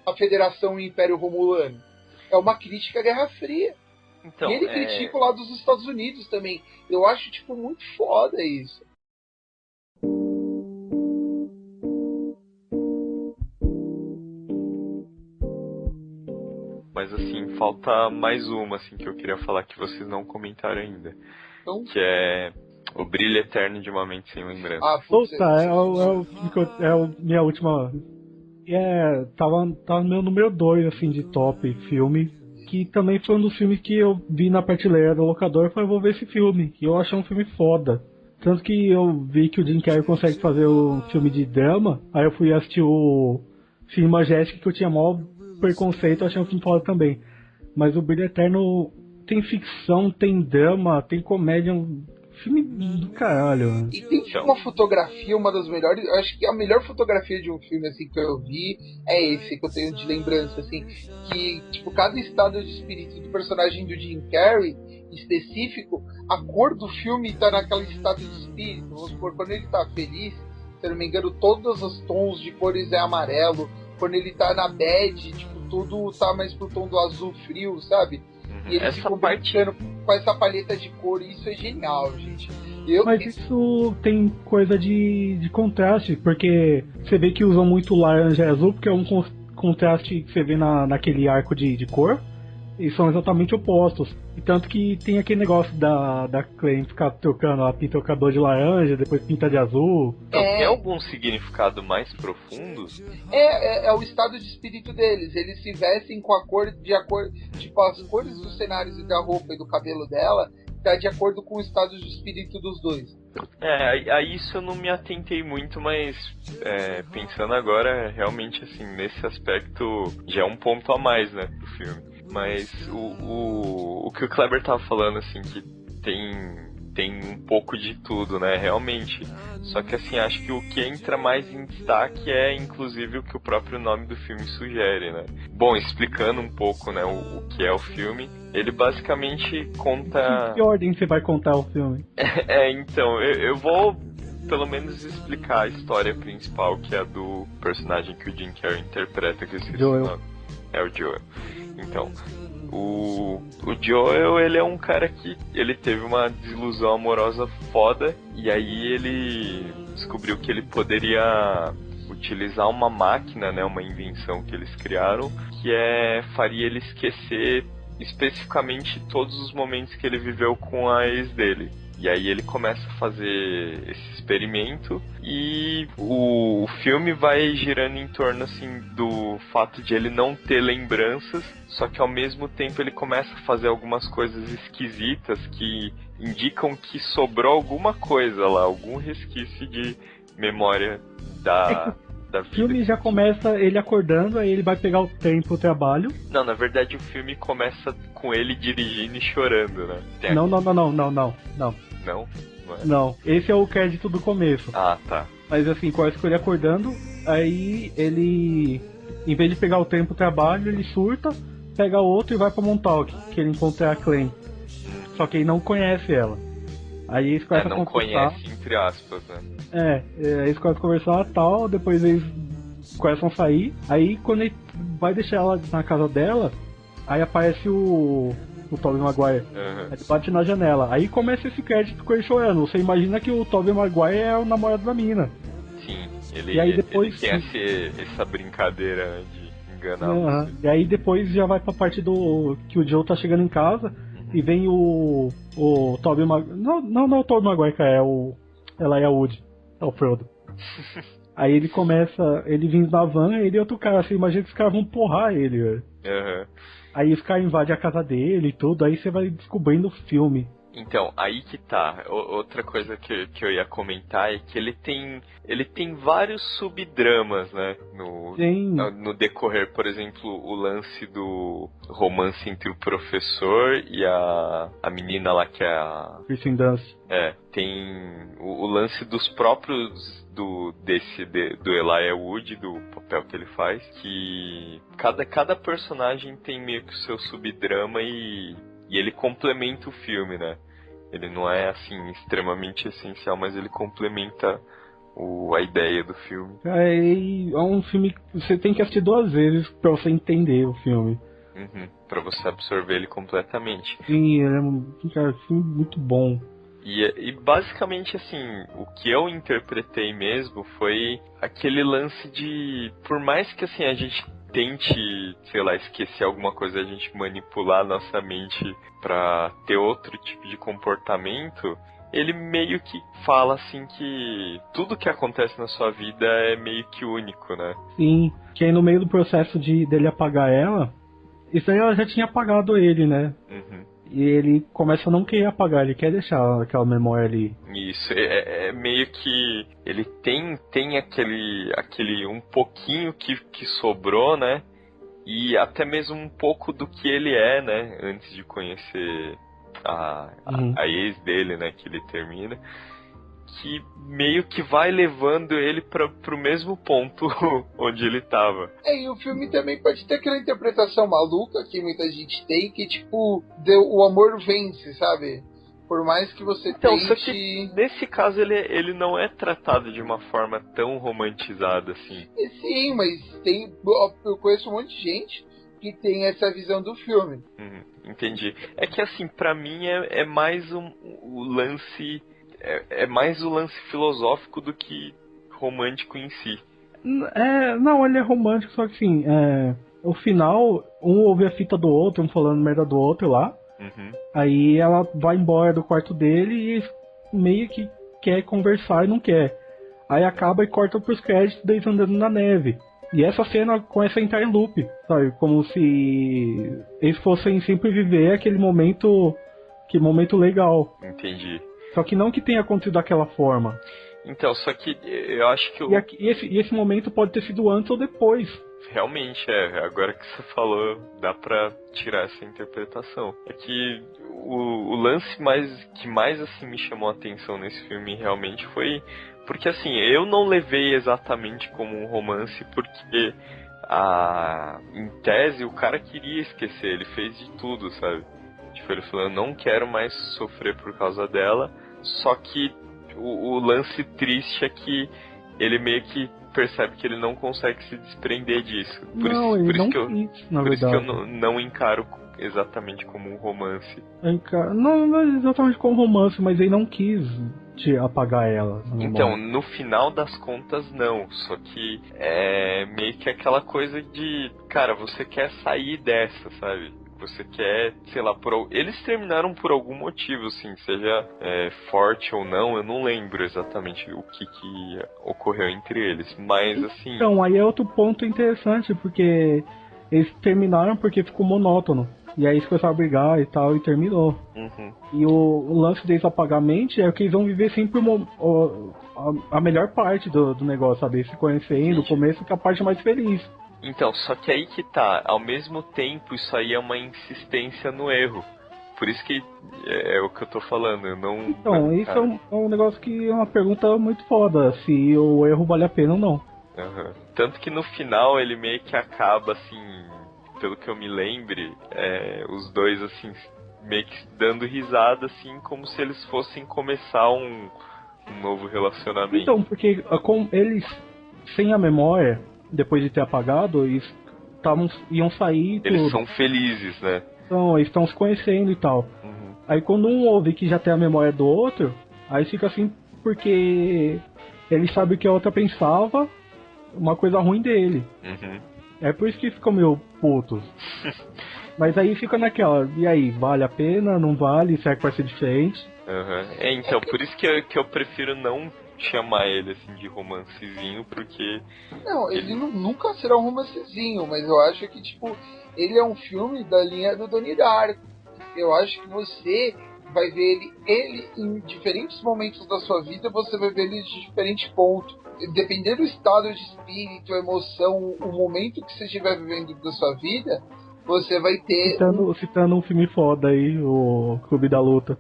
a Federação e o Império Romulano. É uma crítica à Guerra Fria. Então, e ele critica o lado dos Estados Unidos também. Eu acho, muito foda isso. Mas, assim, falta mais uma, assim, que eu queria falar que vocês não comentaram ainda. Então? Que é O Brilho Eterno de uma Mente Sem Lembrança. Minha última... Tava no meu número 2, assim, de top filme. Que também foi um dos filmes que eu vi na prateleira do locador. Eu falei, vou ver esse filme. E eu achei um filme foda. Tanto que eu vi que o Jim Carrey consegue fazer um filme de drama. Aí eu fui assistir o Cine Majestic, que eu tinha maior preconceito. Eu achei um filme foda também. Mas o Brilho Eterno tem ficção, tem drama, tem comédia. Um filme do caralho. E tem uma fotografia, uma das melhores. Eu acho que a melhor fotografia de um filme assim que eu vi é esse que eu tenho de lembrança, assim, que cada estado de espírito do personagem do Jim Carrey específico, a cor do filme tá naquele estado de espírito. Vamos supor, quando ele tá feliz, se eu não me engano, todos os tons de cores é amarelo. Quando ele tá na bad, tudo tá mais pro tom do azul frio, sabe? E eles ficam brincando com essa paleta de cor, e isso é genial, gente. Mas isso tem coisa de contraste, porque você vê que usam muito laranja e azul, porque é um contraste que você vê naquele arco de cor, e são exatamente opostos. E tanto que tem aquele negócio da Clay ficar trocando, ela pinta o cabelo de laranja, depois pinta de azul. Então, tem algum significado mais profundo? É o estado de espírito deles. Eles se vestem com a cor de acordo. As cores dos cenários e da roupa e do cabelo dela tá de acordo com o estado de espírito dos dois. A isso eu não me atentei muito, mas pensando agora, realmente assim, nesse aspecto já é um ponto a mais, né, pro filme. Mas o que o Kleber tava falando, assim, que tem um pouco de tudo, né, realmente. Só que, assim, acho que o que entra mais em destaque é, inclusive, o que o próprio nome do filme sugere, né. Bom, explicando um pouco, né, o que é o filme, ele basicamente conta... Em que ordem você vai contar o filme? Então, eu vou pelo menos explicar a história principal, que é a do personagem que o Jim Carrey interpreta, que eu esqueci o nome. É o Joel. Então, o Joel, ele é um cara que ele teve uma desilusão amorosa foda, e aí ele descobriu que ele poderia utilizar uma máquina, né, uma invenção que eles criaram, que faria ele esquecer especificamente todos os momentos que ele viveu com a ex dele. E aí ele começa a fazer esse experimento e o filme vai girando em torno, assim, do fato de ele não ter lembranças, só que ao mesmo tempo ele começa a fazer algumas coisas esquisitas que indicam que sobrou alguma coisa lá, algum resquício de memória da vida. O filme já começa ele acordando, aí ele vai pegar o trem pro trabalho. Não, na verdade o filme começa com ele dirigindo e chorando, né? Não. Não? Não, esse é o crédito do começo. Ah, tá. Mas assim, começa com ele acordando, aí ele, em vez de pegar o trem pro trabalho, ele surta, pega outro e vai pra Montauk, que ele encontra a Clem. Só que ele não conhece ela. Aí eles começam a conversar. Conhece, entre aspas, né? Aí eles começam a conversar e tal, depois eles começam a sair. Aí quando ele vai deixar ela na casa dela, aí aparece o Tobey Maguire. Ele bate na janela. Aí começa esse crédito com ele chorando. Você imagina que o Tobey Maguire é o namorado da menina. Sim, e aí depois, ele tem essa brincadeira de enganar. E aí depois já vai pra parte do que o Joe tá chegando em casa e vem o Tobey Maguire. Não é o Tobey Maguire, cara, ela é a Woody. É o Frodo. Aí ele começa, ele vindo da van, ele e outro cara, assim, imagina que os caras vão porrar ele, velho. Aí os caras invadem a casa dele e tudo, aí você vai descobrindo o filme. Então, aí que tá. Outra coisa que eu ia comentar é que ele tem vários subdramas, né? No decorrer, por exemplo, o lance do romance entre o professor e a menina lá que é a... Kristen Dunst. Tem o lance dos próprios do Elijah Wood, do papel que ele faz, que cada personagem tem meio que o seu subdrama e ele complementa o filme, né? Ele não é, assim, extremamente essencial, mas ele complementa a ideia do filme. É um filme que você tem que assistir 2 vezes pra você entender o filme. Pra você absorver ele completamente. Sim, ele é um filme muito bom. E basicamente, assim, o que eu interpretei mesmo foi aquele lance de... Por mais que, assim, a gente tente, sei lá, esquecer alguma coisa, a gente manipular a nossa mente pra ter outro tipo de comportamento, ele meio que fala, assim, que tudo que acontece na sua vida é meio que único, né? Sim, que aí no meio do processo dele apagar ela, isso aí ela já tinha apagado ele, né? E ele começa a não querer apagar, ele quer deixar aquela memória ali. Isso, é meio que ele tem aquele um pouquinho que sobrou, né? E até mesmo um pouco do que ele é, né? Antes de conhecer a ex dele, né? Que ele termina. Que meio que vai levando ele pro mesmo ponto onde ele tava. E o filme também pode ter aquela interpretação maluca que muita gente tem, que tipo, o amor vence, sabe? Por mais que você tente... Só que nesse caso ele não é tratado de uma forma tão romantizada assim. Sim, mas eu conheço um monte de gente que tem essa visão do filme. Entendi. É que assim, pra mim é mais o lance... É mais o lance filosófico do que romântico em si. Não, ele é romântico, só que assim, o final, um ouve a fita do outro, um falando merda do outro lá. Aí ela vai embora do quarto dele e meio que quer conversar e não quer. Aí acaba e corta pros créditos deles andando na neve. E essa cena começa a entrar em loop, sabe? Como se eles fossem sempre viver aquele momento, que momento legal. Entendi. Só que não que tenha acontecido daquela forma. Então, só que eu acho que... E esse momento pode ter sido antes ou depois. Realmente, agora que você falou, dá pra tirar essa interpretação. É que o lance que mais assim, me chamou a atenção nesse filme realmente foi... Porque assim, eu não levei exatamente como um romance, porque em tese o cara queria esquecer, ele fez de tudo, sabe? Tipo, ele falou, eu não quero mais sofrer por causa dela. Só que o lance triste é que ele meio que percebe que ele não consegue se desprender disso. Por isso que eu não encaro exatamente como um romance. Não é exatamente como um romance, mas ele não quis apagar ela. Então, no final das contas, não. Só que é meio que aquela coisa de... Cara, você quer sair dessa, sabe? Você quer, sei lá, eles terminaram por algum motivo, assim, seja forte ou não, eu não lembro exatamente o que ocorreu entre eles, mas assim... Então, aí é outro ponto interessante, porque eles terminaram porque ficou monótono. E aí eles começaram a brigar e tal, e terminou. Uhum. E o lance deles apagar a mente é que eles vão viver sempre a melhor parte do negócio, sabe? Se conhecendo, o começo que é a parte mais feliz. Então, só que aí que tá, ao mesmo tempo isso aí é uma insistência no erro. Por isso que é o que eu tô falando, eu não... Então, isso é um negócio que é uma pergunta muito foda, se o erro vale a pena ou não. Uhum. Tanto que no final ele meio que acaba assim, pelo que eu me lembre, os dois assim, meio que dando risada assim, como se eles fossem começar um novo relacionamento. Então, porque com eles, sem a memória, depois de ter apagado, eles iam sair e tudo. Eles são felizes, né? Então, eles estão se conhecendo e tal. Uhum. Aí quando um ouve que já tem a memória do outro, aí fica assim porque ele sabe o que a outra pensava, uma coisa ruim dele. Uhum. É por isso que ficam meio putos. Mas aí fica naquela, e aí, vale a pena, não vale, será que vai ser diferente? Uhum. Então, por isso que eu prefiro não chamar ele assim de romancezinho, porque... Não, ele nunca será um romancezinho, mas eu acho que, tipo, ele é um filme da linha do Donnie Darko. Eu acho que você vai ver ele em diferentes momentos da sua vida, você vai ver ele de diferente ponto. Dependendo do estado de espírito, a emoção, o momento que você estiver vivendo da sua vida, você vai ter... Citando um filme foda aí, o Clube da Luta.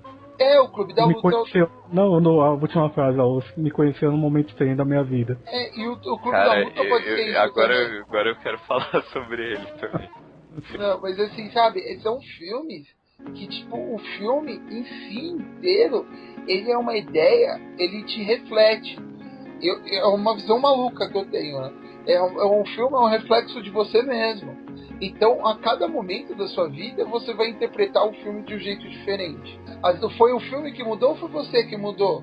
O Clube da Luta... Conheceu, não, a última frase, me conheceu num momento diferente da minha vida. E o Clube Cara, da Luta pode ser isso agora eu quero falar sobre ele também. Não, mas assim, sabe, são filmes que, tipo, o filme em si inteiro, ele é uma ideia, ele te reflete. É uma visão maluca que eu tenho, né? Um filme, é um reflexo de você mesmo. Então, a cada momento da sua vida, você vai interpretar o filme de um jeito diferente. Foi o filme que mudou ou foi você que mudou?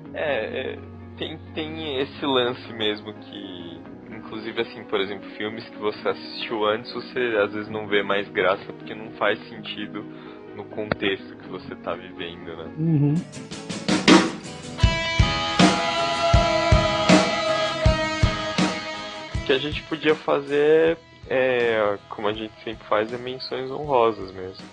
Tem esse lance mesmo que... Inclusive, assim, por exemplo, filmes que você assistiu antes, você às vezes não vê mais graça porque não faz sentido no contexto que você tá vivendo, né? Uhum. O que a gente podia fazer como a gente sempre faz, menções honrosas mesmo.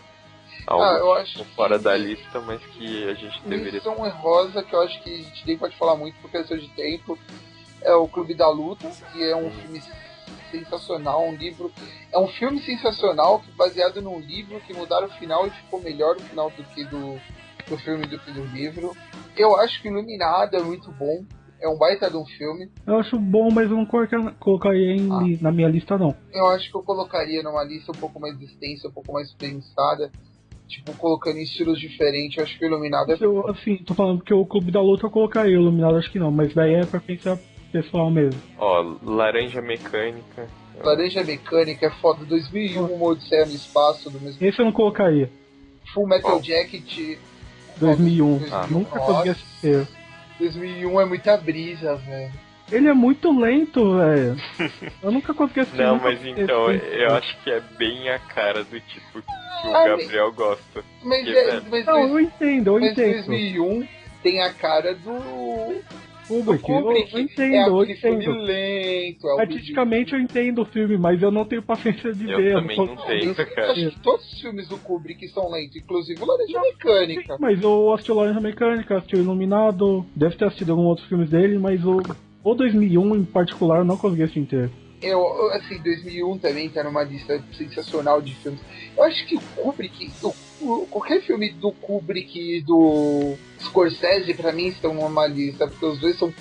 Algo eu acho fora da lista, mas que a gente deveria... Menção honrosa, que eu acho que a gente nem pode falar muito por questão de tempo, é o Clube da Luta, que é um filme sensacional, é um filme sensacional, baseado num livro, que mudaram o final e ficou melhor o final do que do filme do que do livro. Eu acho que Iluminado é muito bom, é um baita de um filme. Eu acho bom, mas eu não colocaria na minha lista, não. Eu acho que eu colocaria numa lista um pouco mais extensa, um pouco mais pensada, tipo, colocando em estilos diferentes. Eu acho que o Iluminado assim, tô falando que o Clube da Luta eu colocaria, o Iluminado acho que não, mas daí é pra pensar pessoal mesmo. Laranja Mecânica. Laranja Mecânica é foda, 2001, Uma Odisseia no Espaço, do mesmo... Esse eu não colocaria. Full Metal Jacket... 2001. Nunca consegui assistir. 2001 é muita brisa, velho. Ele é muito lento, velho. Eu nunca consegui assistir. Não, mas então, eu acho que é bem a cara do tipo que o Gabriel gosta. Mas eu entendo. Mas 2001 tem a cara do... Kubrick, eu entendo, filme lento. Artisticamente eu entendo o filme, mas eu não tenho paciência de ver. Eu também não tenho, cara. Acho que todos os filmes do Kubrick são lentos, inclusive o Laranja Mecânica. Mas eu assisti o Laranja Mecânica, assisti o Iluminado, deve ter assistido alguns outros filmes dele, mas o 2001 em particular eu não consegui assistir inteiro. Assim, 2001 também tá numa lista sensacional de filmes. Eu acho que o Kubrick, qualquer filme do Kubrick e do Scorsese, pra mim, estão numa lista, porque os dois são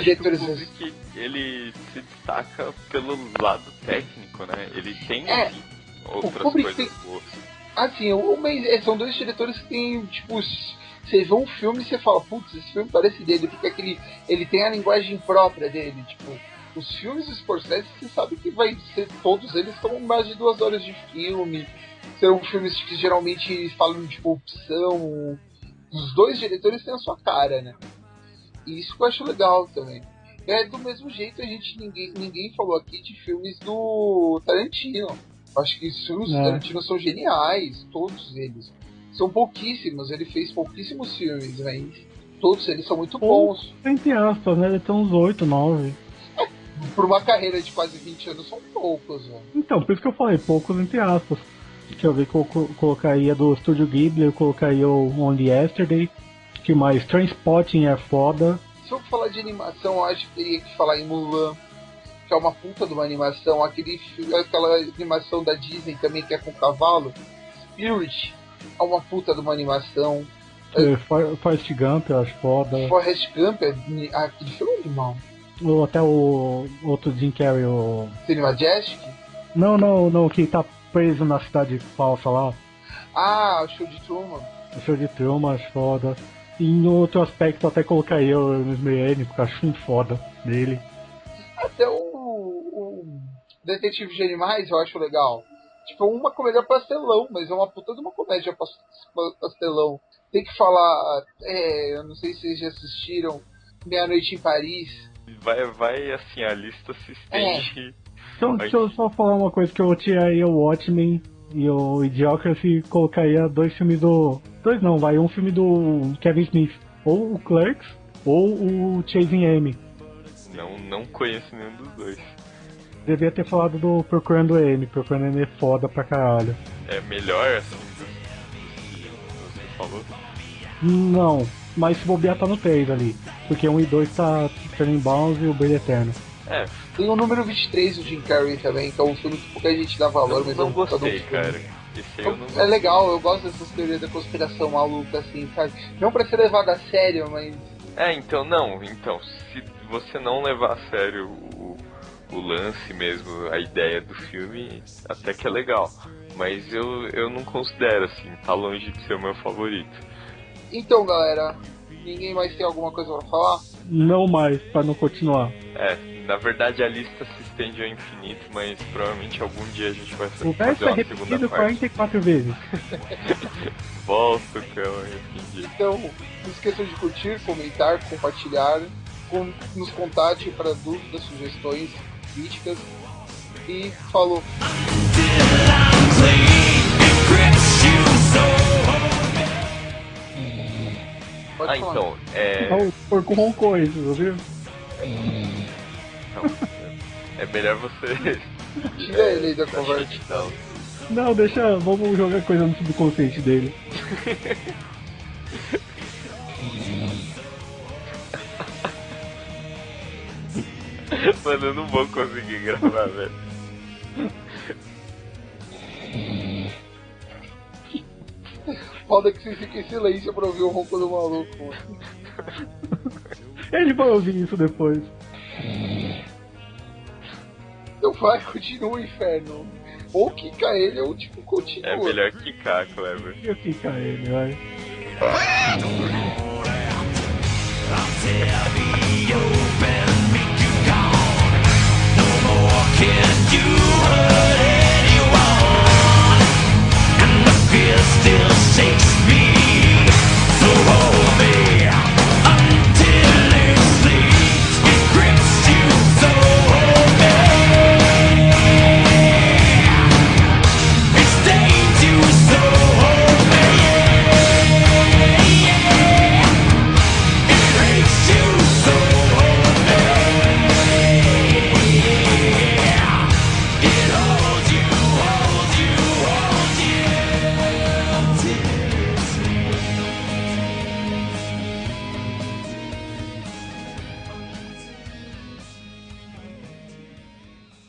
diretores. Que o Kubrick, ele se destaca pelo lado técnico, né? Ele tem outras coisas boas. Assim, são dois diretores que tem, tipo, você vê um filme e você fala, putz, esse filme parece dele, porque ele tem a linguagem própria dele, tipo... Os filmes do Scorsese, você sabe que vai ser... Todos eles são mais de 2 horas de filme. São filmes que geralmente falam de corrupção. Os dois diretores têm a sua cara, né? E isso que eu acho legal também. Do mesmo jeito, ninguém falou aqui de filmes do Tarantino. Acho que os filmes do Tarantino são geniais, todos eles. São pouquíssimos, ele fez pouquíssimos filmes, mas todos eles são muito bons. Entre aspas, né? Ele tem uns 8, 9. Por uma carreira de quase 20 anos, são poucos, velho. Então, por isso que eu falei, poucos entre aspas. Deixa eu ver que eu colocaria do Estúdio Ghibli, eu colocaria o Only Yesterday. Que mais? Trainspotting é foda. Se eu falar de animação, eu acho que teria que falar em Mulan, que é uma puta de uma animação. Aquela animação da Disney também, que é com cavalo. Spirit é uma puta de uma animação. Forrest Gump, eu acho foda. Forrest Gump, aquele filme é animal. Ou até o outro Jim Carrey, o... Cinema Majestic? Não, que tá preso na cidade falsa lá. Ah, o Show de Truman. O Show de Truman, acho foda. E em outro aspecto até colocaria o Smiley, porque eu acho muito foda dele. Até o Detetive de Animais eu acho legal. Tipo, uma comédia pastelão, mas é uma puta de uma comédia pastelão. Tem que falar, eu não sei se vocês já assistiram Meia-Noite em Paris. Vai assim, a lista se estende. Então, deixa eu só falar uma coisa, que eu tiraria o Watchmen e o Idiocracy e colocaria dois filmes do... um filme do Kevin Smith. Ou o Clerks, ou o Chasing Amy. Não conheço nenhum dos dois. Devia ter falado do Procurando Amy. Procurando Amy é foda pra caralho. É melhor assim que você falou? Não, mas se bobear tá no 3 ali. Porque 1 e 2 tá Tenenbaums e o Brilho Eterno. Tem o número 23 do Jim Carrey também, que é um filme que pouca gente dá valor, mas não gostei, cara. Esse aí eu não gostei. É legal, eu gosto dessas teorias da conspiração maluca, assim, sabe? Não pra ser levado a sério, mas... Então, se você não levar a sério o lance mesmo, a ideia do filme, até que é legal. Mas eu não considero, assim, tá longe de ser o meu favorito. Então, galera, ninguém mais tem alguma coisa pra falar? Não mais, pra não continuar. Na verdade a lista se estende ao infinito, mas provavelmente algum dia a gente vai fazer uma segunda parte. O verso é repetido 44 vezes. Volta, cara, Então, não esqueçam de curtir, comentar, compartilhar, nos contate para dúvidas, sugestões, críticas, e falou! Pode falar. Então, o porco roncou isso, viu? É melhor você... Tira ele aí da conversa. Não, deixa, vamos jogar coisa no subconsciente dele. Mano, eu não vou conseguir gravar, velho. Foda que vocês ficam em silêncio pra ouvir o ronco do maluco. Ele vai ouvir isso depois. Então vai, continua o inferno. Ou quica ele, ou tipo, continua. É melhor quicar, Clever. Eu quicar ele, vai. I'll tell the open